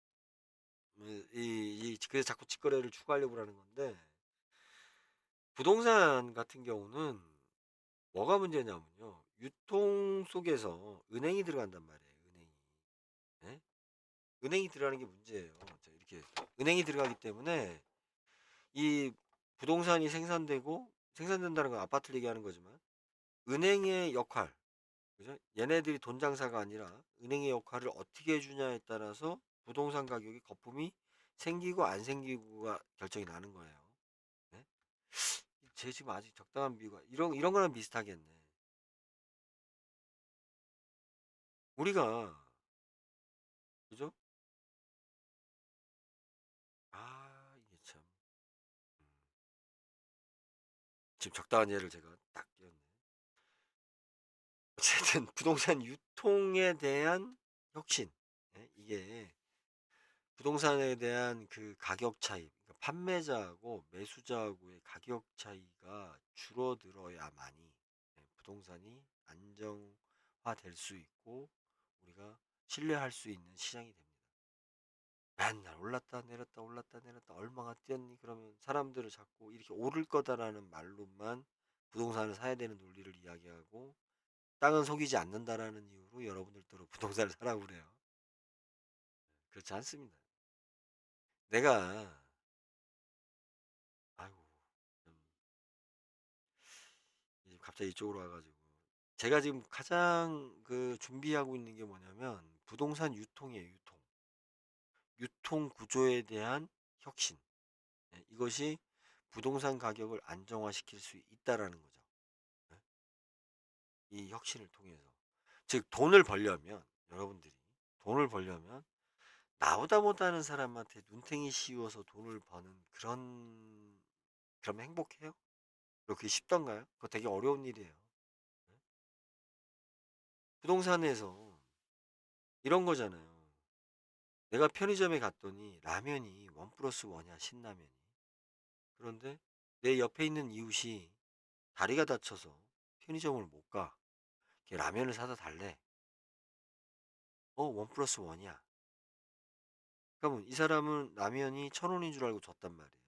그래서 자꾸 직거래를 추구하려고 하는 건데, 부동산 같은 경우는 뭐가 문제냐면요. 유통 속에서 은행이 들어간단 말이에요, 은행이. 예? 은행이 들어가는 게 문제예요. 자, 이렇게 은행이 들어가기 때문에 이 부동산이 생산된다는 건 아파트를 얘기하는 거지만, 은행의 역할, 그죠? 얘네들이 돈 장사가 아니라 은행의 역할을 어떻게 해 주냐에 따라서 부동산 가격이 거품이 생기고 안 생기고가 결정이 나는 거예요. 네? 제 지금 아직 적당한 비유가 이런 거랑 비슷하겠네. 우리가, 그죠? 이게 참. 음, 지금 적당한 예를 제가 딱 끼웠네. 어쨌든 부동산 유통에 대한 혁신. 예? 이게 부동산에 대한 그 가격 차이, 그러니까 판매자하고 매수자하고의 가격 차이가 줄어들어야만이, 부동산이 안정화될 수 있고 우리가 신뢰할 수 있는 시장이 됩니다. 맨날 올랐다 내렸다 올랐다 내렸다 얼마가 뛰었니? 그러면 사람들을 자꾸 이렇게 오를 거다라는 말로만 부동산을 사야 되는 논리를 이야기하고, 땅은 속이지 않는다라는 이유로 여러분들도 부동산을 사라고 그래요. 그렇지 않습니다. 내가, 아이고, 좀 갑자기 이쪽으로 와가지고, 제가 지금 가장 그 준비하고 있는 게 뭐냐면 부동산 유통이에요. 유통 구조에 대한 혁신. 이것이 부동산 가격을 안정화시킬 수 있다라는 거죠. 예, 이 혁신을 통해서. 즉 돈을 벌려면, 여러분들이 돈을 벌려면 나보다 못하는 사람한테 눈탱이 씌워서 돈을 버는 그럼 행복해요? 그렇게 쉽던가요? 그거 되게 어려운 일이에요. 예? 부동산에서 이런 거잖아요. 내가 편의점에 갔더니 라면이 원 플러스 원이야, 신라면이. 그런데 내 옆에 있는 이웃이 다리가 다쳐서 편의점을 못 가. 걔 라면을 사다 달래. 원 플러스 원이야. 그러면 이 사람은 라면이 1,000원인 줄 알고 줬단 말이에요.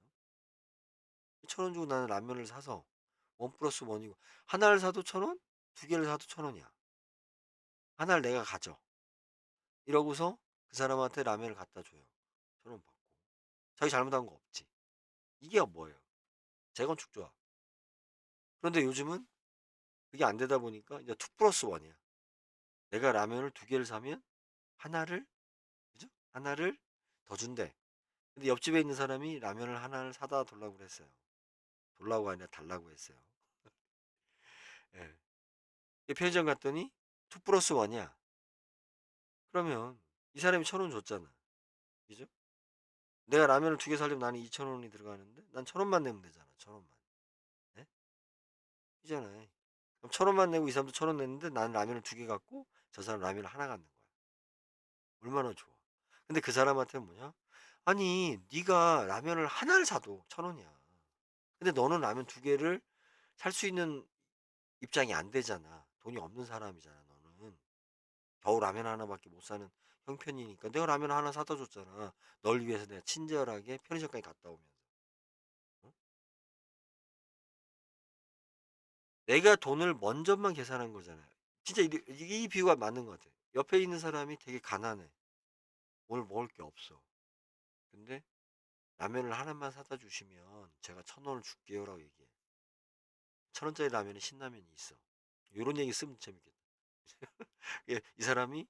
1,000원 주고 나는 라면을 사서 원 플러스 원이고, 하나를 사도 1,000원, 두 개를 사도 1,000원이야. 하나를 내가 가져. 이러고서 그 사람한테 라면을 갖다 줘요. 1,000원 받고. 자기 잘못한 거 없지. 이게 뭐예요? 재건축 조합. 그런데 요즘은 그게 안 되다 보니까 이제 2 플러스 1이야. 내가 라면을 두 개를 사면 하나를, 그죠? 하나를 더 준대. 근데 옆집에 있는 사람이 라면을 하나를 사다 달라고 그랬어요. 달라고 아니라 달라고 했어요. 예. 편의점 갔더니 2 플러스 1이야. 그러면 이 사람이 1,000원 줬잖아. 그죠? 내가 라면을 두 개 사려면 나는 2,000원이 들어가는데 난 1,000원만 내면 되잖아. 1,000원만. 예? 이잖아요. 그럼 1,000원만 내고 이 사람도 1,000원 냈는데 나는 라면을 두 개 갖고 저 사람 라면을 하나 갖는 거야. 얼마나 좋아. 근데 그 사람한테는 뭐냐? 아니, 네가 라면을 하나를 사도 1,000원이야. 근데 너는 라면 두 개를 살 수 있는 입장이 안 되잖아. 돈이 없는 사람이잖아, 너는. 겨우 라면 하나밖에 못 사는 형편이니까 내가 라면 하나 사다 줬잖아. 널 위해서 내가 친절하게 편의점까지 갔다 오면서. 어? 내가 돈을 먼저만 계산한 거잖아요. 진짜 이 비유가 맞는 것 같아. 옆에 있는 사람이 되게 가난해. 오늘 먹을 게 없어. 근데 라면을 하나만 사다 주시면 제가 1,000원을 줄게요라고 얘기해. 1,000원짜리 라면에 신라면이 있어. 요런 얘기 쓰면 재밌겠다. 예, 이 사람이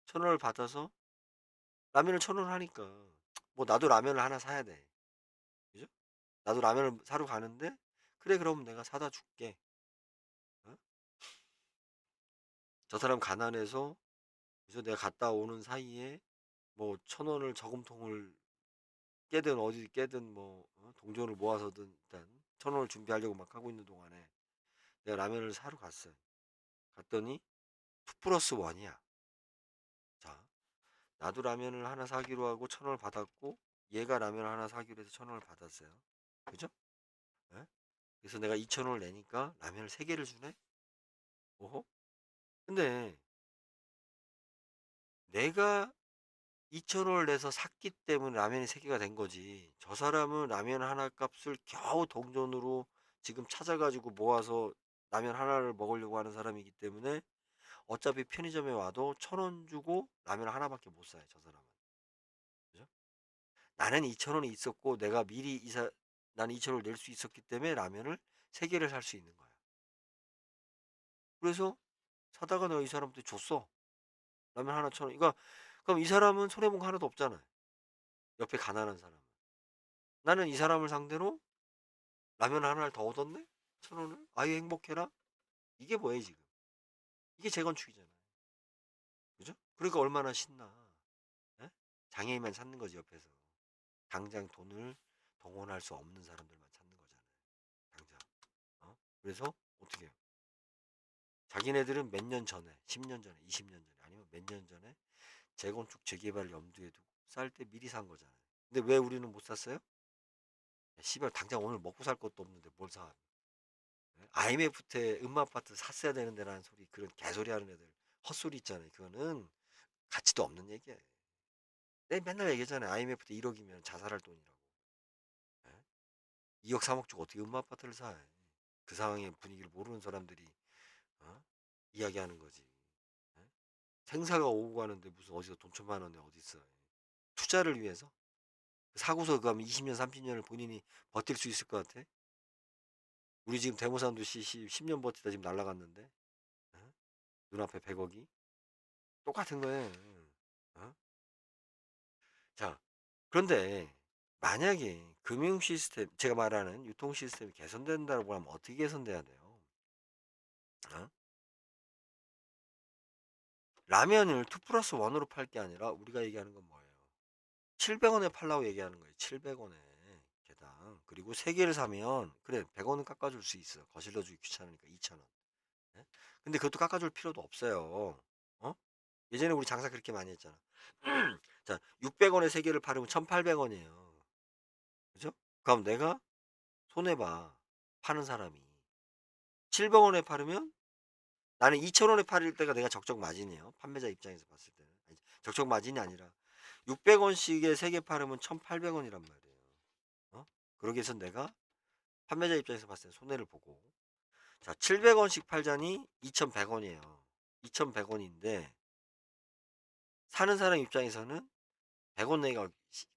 1,000원을 받아서 라면을 1,000원 하니까 뭐 나도 라면을 하나 사야 돼. 그죠? 나도 라면을 사러 가는데, 그래 그럼 내가 사다 줄게. 어? 저 사람 가난해서, 그래서 내가 갔다 오는 사이에 뭐 1,000원을 저금통을 깨든 어디 깨든 뭐 동전을 모아서든 일단 1,000원을 준비하려고 막 하고 있는 동안에 내가 라면을 사러 갔어요. 갔더니 2 플러스 1이야. 자, 나도 라면을 하나 사기로 하고 1,000원을 받았고, 얘가 라면을 하나 사기로 해서 1,000원을 받았어요. 그죠? 예? 그래서 내가 2,000원을 내니까 라면을 세 개를 주네? 오호? 근데 내가 2,000원을 내서 샀기 때문에 라면이 3 개가 된 거지. 저 사람은 라면 하나 값을 겨우 동전으로 지금 찾아 가지고 모아서 라면 하나를 먹으려고 하는 사람이기 때문에 어차피 편의점에 와도 1,000원 주고 라면 하나밖에 못 사요, 저 사람은. 그죠? 나는 2,000원이 있었고 내가 미리 나는 2,000원을 낼 수 있었기 때문에 라면을 3 개를 살 수 있는 거야. 그래서 사다가 내가 이 사람한테 줬어. 라면 하나 1,000원. 그러니까 그럼 이 사람은 손해 본 거 하나도 없잖아요. 옆에 가난한 사람은. 나는 이 사람을 상대로 라면 하나를 더 얻었네? 1,000원을? 아유 행복해라? 이게 뭐예요 지금? 이게 재건축이잖아요. 그죠? 그러니까 얼마나 신나. 예? 장애인만 찾는 거지 옆에서. 당장 돈을 동원할 수 없는 사람들만 찾는 거잖아요. 당장. 어? 그래서 어떻게 해요? 자기네들은 몇 년 전에, 10년 전에, 20년 전에, 아니면 몇 년 전에 재건축 재개발을 염두에 두고 쌀 때 미리 산 거잖아요. 근데 왜 우리는 못 샀어요? 야, 씨발 당장 오늘 먹고 살 것도 없는데 뭘 사? IMF 때 음마아파트 샀어야 되는데라는 소리, 그런 개소리 하는 애들 헛소리 있잖아요. 그거는 가치도 없는 얘기예요. 내가 맨날 얘기하잖아요. IMF 때 1억이면 자살할 돈이라고. 예? 2억 3억 주고 어떻게 음마아파트를 사? 그 상황의 분위기를 모르는 사람들이 어? 이야기하는 거지. 예? 생사가 오고 가는데 무슨 어디서 돈 천만 원에 어디 있어? 투자를 위해서 사고서 그하면 20년 30년을 본인이 버틸 수 있을 것 같아? 우리 지금 대모산도 10년 버티다 지금 날라갔는데 어? 눈앞에 100억이 똑같은 거예요. 어? 자, 그런데 만약에 금융 시스템, 제가 말하는 유통 시스템이 개선된다고 하면 어떻게 개선돼야 돼요? 어? 라면을 2 플러스 1으로 팔 게 아니라 우리가 얘기하는 건 뭐예요? 700원에 팔라고 얘기하는 거예요. 700원에 개당. 그리고 3개를 사면 그래 100원은 깎아줄 수 있어. 거실러 주기 귀찮으니까 2,000원. 예? 근데 그것도 깎아줄 필요도 없어요. 어? 예전에 우리 장사 그렇게 많이 했잖아. 자, 600원에 3개를 팔으면 1,800원이에요. 그죠? 그럼 내가 손해봐. 파는 사람이. 700원에 팔으면 나는 2,000원에 팔을 때가 내가 적정 마진이에요. 판매자 입장에서 봤을 때는. 아니, 적정 마진이 아니라 600원씩에 3개 팔으면 1,800원이란 말이에요. 어? 그러기 위해서 내가 판매자 입장에서 봤을 때 손해를 보고. 자, 700원씩 팔자니 2,100원이에요. 2,100원인데 사는 사람 입장에서는 100원 내가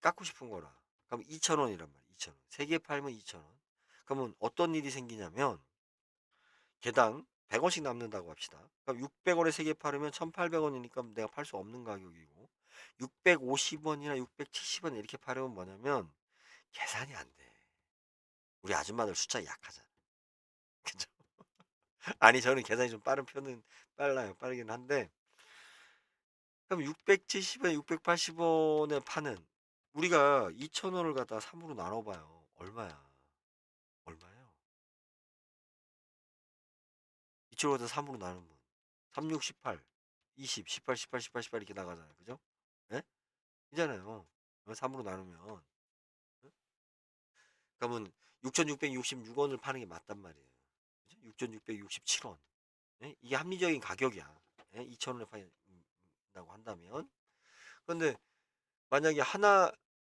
깎고 싶은 거라. 그럼 2,000원이란 말이에요. 2,000원. 3개 팔면 2,000원. 그러면 어떤 일이 생기냐면 개당 100원씩 남는다고 합시다. 그럼 600원에 3개 팔으면 1,800원이니까 내가 팔 수 없는 가격이고 650원이나 670원 이렇게 팔으면 뭐냐면 계산이 안 돼. 우리 아줌마들 숫자 약하잖아. 그죠? 아니 저는 계산이 좀 빠른 편은 빨라요. 빠르긴 한데 그럼 670원, 680원에 파는 우리가 2,000원을 갖다 3으로 나눠봐요. 얼마야? 얼마예요? 2,000원을 갖다 3으로 나누면 3, 6, 18, 20, 18, 18, 18, 18 이렇게 나가잖아요. 그죠? 예? 이잖아요. 3으로 나누면. 어? 그러면 6,666원을 파는 게 맞단 말이에요. 6,667원. 예? 이게 합리적인 가격이야. 예? 2,000원에 판다고 한다면. 그런데 만약에 하나,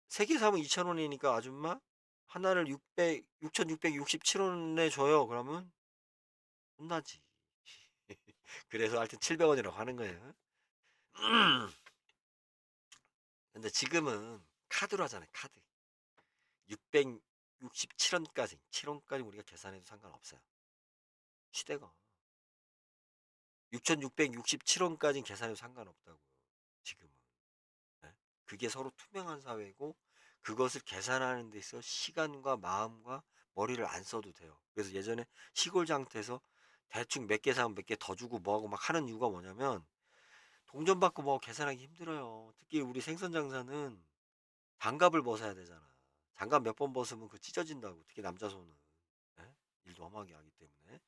세 개 사면 2,000원이니까 아줌마 하나를 6,667원에 줘요. 그러면 혼나지. 그래서 하여튼 700원이라고 하는 거예요. 근데 지금은 카드로 하잖아요. 카드. 667원까지, 7원까지 우리가 계산해도 상관없어요. 시대가. 6,667원까지는 계산해도 상관없다고요. 지금은. 네? 그게 서로 투명한 사회고 그것을 계산하는 데 있어 시간과 마음과 머리를 안 써도 돼요. 그래서 예전에 시골 장터에서 대충 몇 개 사면 몇 개 더 주고 뭐하고 막 하는 이유가 뭐냐면 동전 받고 뭐 계산하기 힘들어요. 특히 우리 생선 장사는 장갑을 벗어야 되잖아. 장갑 몇 번 벗으면 그 찢어진다고. 특히 남자 손은. 예? 일도 험하게 하기 때문에.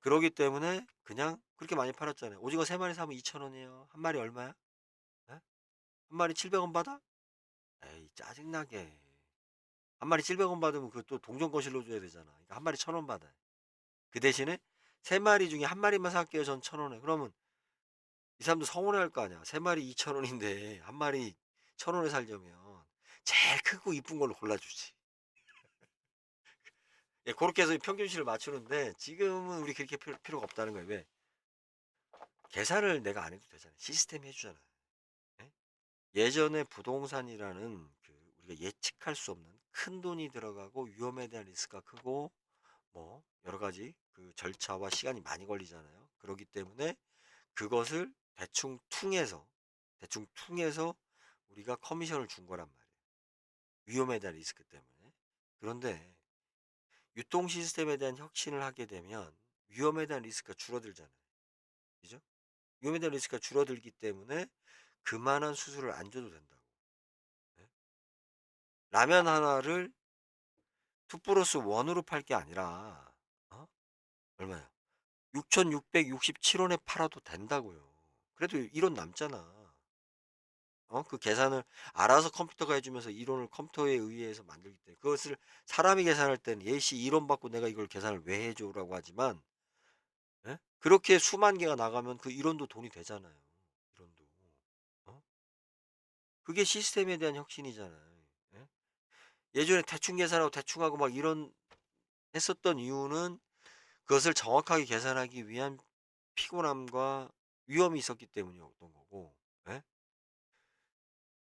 그러기 때문에 그냥 그렇게 많이 팔았잖아요. 오징어 3마리 사면 2,000원이에요. 한 마리 얼마야? 예? 한 마리 700원 받아? 에이 짜증나게. 한 마리 700원 받으면 그또 동전 거실로 줘야 되잖아. 그러니까 한 마리 1,000원 받아요. 그 대신에 3마리 중에 한 마리만 살게요. 전 1,000원에. 그러면 이 사람도 서운해할 거 아니야. 3 마리 2천 원인데 한 마리 1,000 원에 살려면 제일 크고 이쁜 걸로 골라 주지. 예 고렇게 해서 평균치를 맞추는데 지금은 우리 그렇게 필요가 없다는 거예요. 왜? 계산을 내가 안 해도 되잖아요. 시스템이 해 주잖아요. 예? 예전에 부동산이라는 그 우리가 예측할 수 없는 큰돈이 들어가고 위험에 대한 리스크가 크고 뭐 여러 가지 그 절차와 시간이 많이 걸리잖아요. 그러기 때문에 그것을 대충 퉁해서 우리가 커미션을 준 거란 말이에요. 위험에 대한 리스크 때문에. 그런데 유통 시스템에 대한 혁신을 하게 되면 위험에 대한 리스크가 줄어들잖아요. 그죠? 위험에 대한 리스크가 줄어들기 때문에 그만한 수수료를 안 줘도 된다고. 네? 라면 하나를 2 플러스 1으로 팔 게 아니라 어? 얼마야? 6,667 원에 팔아도 된다고요. 그래도 1원 남잖아. 그 계산을 알아서 컴퓨터가 해 주면서 이론을 컴퓨터에 의해서 만들기 때문에 그것을 사람이 계산할 때는 "예시 이론 받고 내가 이걸 계산을 왜 해 줘?"라고 하지만 예? 그렇게 수만 개가 나가면 그 이론도 돈이 되잖아요, 이론도. 어? 그게 시스템에 대한 혁신이잖아요. 예? 예전에 대충 계산하고 대충 하고 막 이런 했었던 이유는 그것을 정확하게 계산하기 위한 피곤함과 위험이 있었기 때문이었던 거고. 예?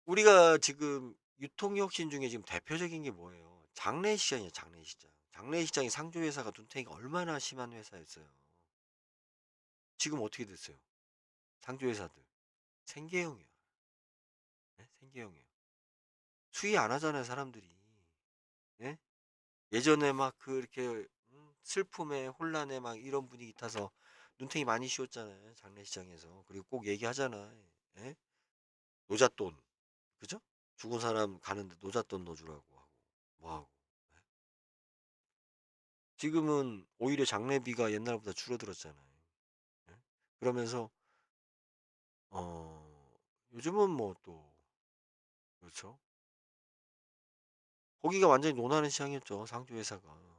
우리가 지금 유통혁신 중에 지금 대표적인 게 뭐예요? 장래시장이에요, 장래시장. 장래시장이 상조회사가 눈탱이가 얼마나 심한 회사였어요. 지금 어떻게 됐어요? 상조회사들. 생계형이야. 예? 생계형이에요. 수위 안 하잖아요, 사람들이. 예? 예전에 막 그렇게 슬픔에 혼란에 막 이런 분위기 타서 눈탱이 많이 씌웠잖아요, 장례시장에서. 그리고 꼭 얘기하잖아. 예? 노잣돈. 그죠? 죽은 사람 가는데 노잣돈 넣어주라고 하고 뭐 하고. 예? 지금은 오히려 장례비가 옛날보다 줄어들었잖아요. 예? 그러면서 어 요즘은 뭐 또 그렇죠. 거기가 완전히 논하는 시장이었죠, 상조회사가.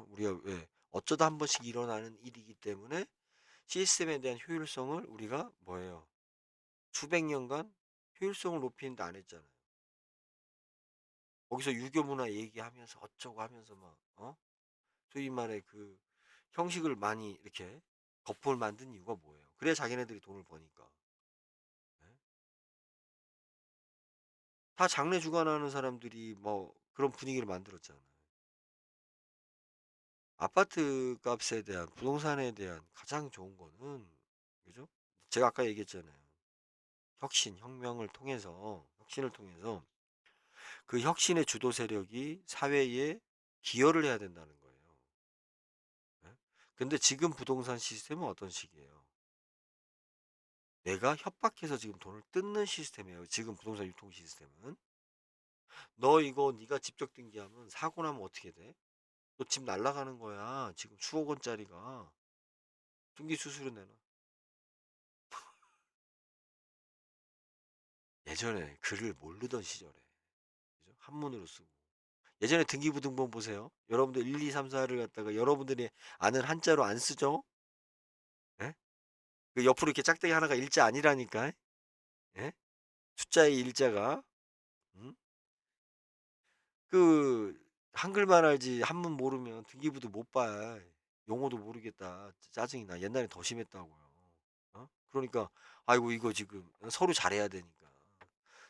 우리가 왜 어쩌다 한 번씩 일어나는 일이기 때문에 시스템에 대한 효율성을 우리가 뭐예요? 수백 년간 효율성을 높이는데 안 했잖아요. 거기서 유교 문화 얘기하면서 어쩌고 하면서 막 소위 말해 그 형식을 많이 이렇게 거품을 만든 이유가 뭐예요? 그래야 자기네들이 돈을 버니까. 예? 다 장래 주관하는 사람들이 뭐 그런 분위기를 만들었잖아요. 아파트 값에 대한 부동산에 대한 가장 좋은 거는 그죠? 제가 아까 얘기했잖아요. 혁신을 통해서 그 혁신의 주도 세력이 사회에 기여를 해야 된다는 거예요. 예? 근데 지금 부동산 시스템은 어떤 식이에요? 내가 협박해서 지금 돈을 뜯는 시스템이에요. 지금 부동산 유통 시스템은. 너 이거 네가 직접 등기하면 사고 나면 어떻게 돼? 너 집 날라가는 거야. 지금 수억 원짜리가. 등기 수수료 내놔. 예전에 글을 모르던 시절에. 그죠? 한문으로 쓰고. 예전에 등기부등본 보세요. 여러분들 1, 2, 3, 4를 갖다가 여러분들이 아는 한자로 안 쓰죠? 예? 그 옆으로 이렇게 짝대기 하나가 일자 아니라니까. 예? 숫자의 일자가. 음? 그 한글만 알지 한문 모르면 등기부도 못 봐. 용어도 모르겠다. 짜증이 나. 옛날에 더 심했다고요. 그러니까 아이고 이거 지금 서류 잘해야 되니까.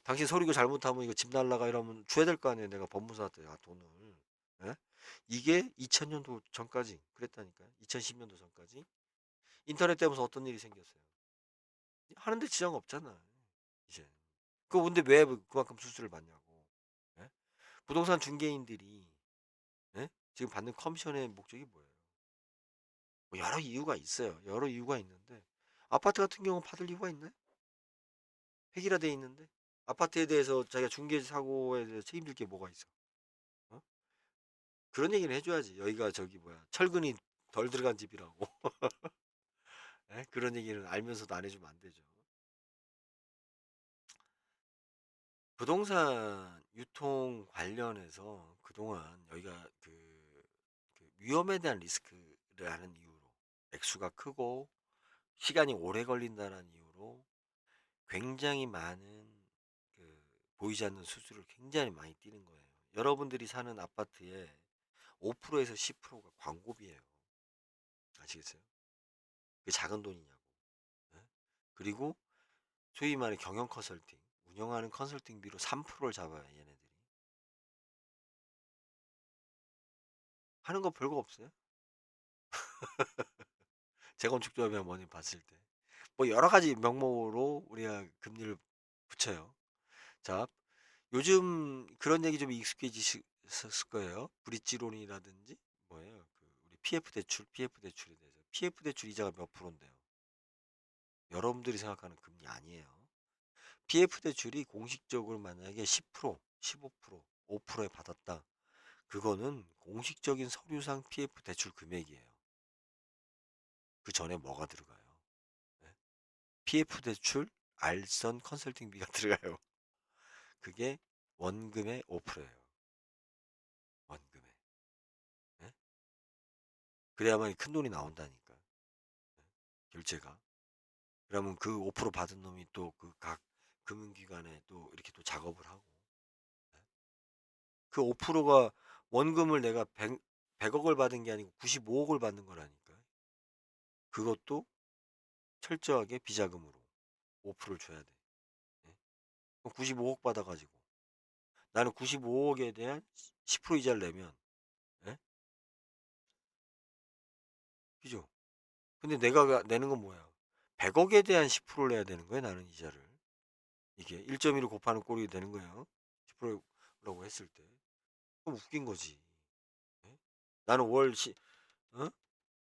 당신 서류 이거 잘못하면 이거 집 날라가 이러면 줘야 될 거 아니에요. 내가 법무사한테 돈을. 예? 이게 2000년도 전까지 그랬다니까요. 2010년도 전까지. 인터넷 때문에 어떤 일이 생겼어요. 하는데 지장 없잖아. 이제. 근데 왜 그만큼 수수료를 받냐고. 예? 부동산 중개인들이 예? 지금 받는 커미션의 목적이 뭐예요? 뭐 여러 이유가 있어요. 여러 이유가 있는데 아파트 같은 경우는 받을 이유가 있나요? 획일화돼 있는데 아파트에 대해서 자기가 중개 사고에 대해서 책임질 게 뭐가 있어? 어? 그런 얘기를 해줘야지. 여기가 저기 뭐야 철근이 덜 들어간 집이라고. 예? 그런 얘기를 알면서도 안 해주면 안 되죠. 부동산 유통 관련해서 그동안 여기가 그 위험에 대한 리스크를 하는 이유로 액수가 크고 시간이 오래 걸린다는 이유로 정도로 굉장히 많은 그 보이지 않는 수수료를 굉장히 많이 띄는 거예요. 여러분들이 사는 아파트에 5%에서 10%가 광고비예요. 아시겠어요? 그게 작은 돈이냐고. 예? 그리고 소위 말해 경영 컨설팅, 운영하는 컨설팅비로 3%를 잡아요, 얘네들이. 하는 거 별거 없어요. 재건축조합이나 뭐니 봤을 때. 뭐 여러 가지 명목으로 우리가 금리를 붙여요. 자, 요즘 그런 얘기 좀 익숙해지셨을 거예요. 브릿지론이라든지 뭐예요? 그 우리 PF 대출에 대해서. PF 대출 이자가 몇 프로인데요? 여러분들이 생각하는 금리 아니에요. PF 대출이 공식적으로 만약에 10%, 15%, 5%에 받았다. 그거는 공식적인 서류상 PF 대출 금액이에요. 그 전에 뭐가 들어가요? 네? PF 대출 알선 컨설팅비가 들어가요. 그게 원금의 5%예요. 원금의. 네? 그래야만 큰 돈이 나온다니까. 네? 결제가. 그러면 그 5% 받은 놈이 또 그 각 금융기관에 또 이렇게 또 작업을 하고. 네? 그 5%가 원금을 내가 100억을 받은 게 아니고 95억을 받는 거라니까. 그것도 철저하게 비자금으로 5%를 줘야 돼. 네? 그럼 95억 받아가지고 나는 95억에 대한 10% 이자를 내면, 예? 그죠? 근데 내가 내는 건 뭐야? 100억에 대한 10%를 내야 되는 거야, 나는 이자를. 이게 1.1을 곱하는 꼴이 되는 거예요. 10%라고 했을 때. 그럼 웃긴 거지. 예? 나는 어?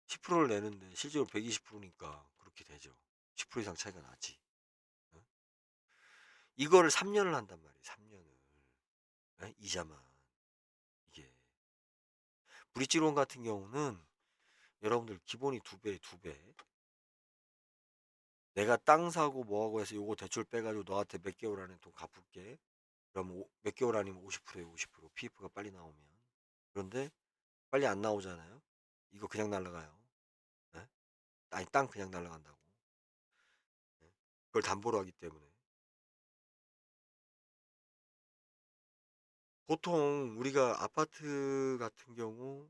10%를 내는데 실제로 120%니까 그렇게 되죠. 10% 이상 차이가 나지. 어? 이거를 3년을 한단 말이에요. 3년을. 이자만. 이게. 브릿지론 같은 경우는 여러분들 기본이 2배, 2배. 내가 땅 사고 뭐하고 해서 요거 대출 빼가지고 너한테 몇 개월 안에 돈 갚을게. 그럼 몇 개월 아니면 50%에 50% PF가 빨리 나오면. 그런데 빨리 안 나오잖아요. 이거 그냥 날라가요. 예? 아니 땅 그냥 날라간다고. 예? 그걸 담보로 하기 때문에. 보통 우리가 아파트 같은 경우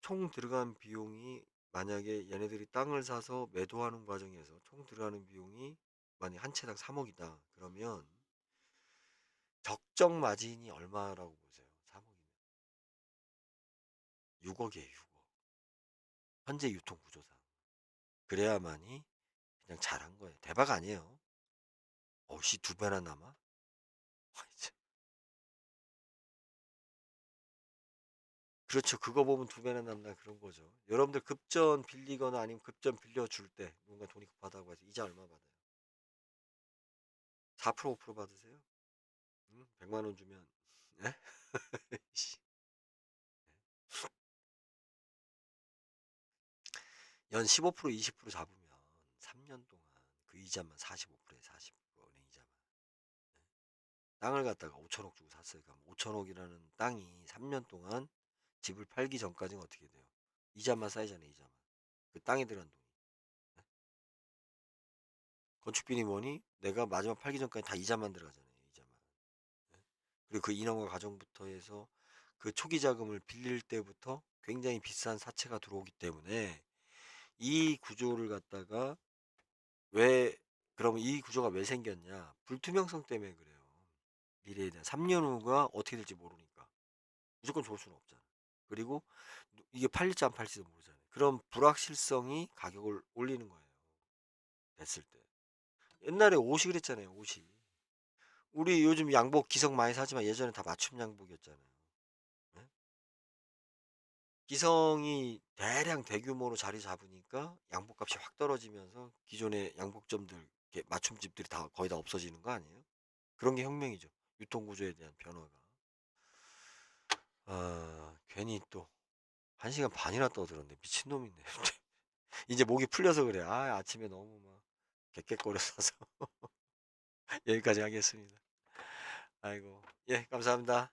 총 들어간 비용이 만약에 얘네들이 땅을 사서 매도하는 과정에서 총 들어가는 비용이 만약 한 채당 3억이다. 그러면 적정 마진이 얼마라고 보세요? 3억이면 6억이에요. 6억. 현재 유통 구조상. 그래야만이 그냥 잘한 거예요. 대박 아니에요. 없이 2배나 남아? 그렇죠. 그거 보면 2배나 남나 그런 거죠. 여러분들 급전 빌리거나 아니면 급전 빌려줄 때 누군가 돈이 급하다고 해서 이자 얼마 받아요? 4% 5% 받으세요? 100만 원 주면 예? 연 15% 20% 잡으면 3년 동안 그 이자만 45%에 40%의 이자만. 땅을 갖다가 5천억 주고 샀어요. 그럼 5천억이라는 땅이 3년 동안 집을 팔기 전까지는 어떻게 돼요? 이자만 쌓이잖아요. 이자만. 그 땅에 들어간 돈이. 건축비니 뭐니 내가 마지막 팔기 전까지 다 이자만 들어가잖아요. 이자만. 그리고 그 인허가 과정부터 해서 그 초기 자금을 빌릴 때부터 굉장히 비싼 사채가 들어오기 때문에 이 구조를 갖다가 왜 그러면 이 구조가 왜 생겼냐? 불투명성 때문에 그래요. 미래에 대한 3년 후가 어떻게 될지 모르니까 무조건 좋을 수는 없잖아. 그리고 이게 팔릴지 안 팔릴지도 모르잖아요. 그럼 불확실성이 가격을 올리는 거예요. 됐을 때. 옛날에 옷이 그랬잖아요. 옷이. 우리 요즘 양복 기성 많이 사지만 예전에 다 맞춤 양복이었잖아요. 네? 기성이 대량 대규모로 자리 잡으니까 양복값이 확 떨어지면서 기존의 양복점들 맞춤집들이 다 거의 다 없어지는 거 아니에요? 그런 게 혁명이죠. 유통구조에 대한 변화가. 아, 괜히 또 1시간 반이나 떠들었네. 미친놈이네. 이제 목이 풀려서 그래. 아, 아침에 너무 막 객객거렸어서. 여기까지 하겠습니다. 아이고. 예, 감사합니다.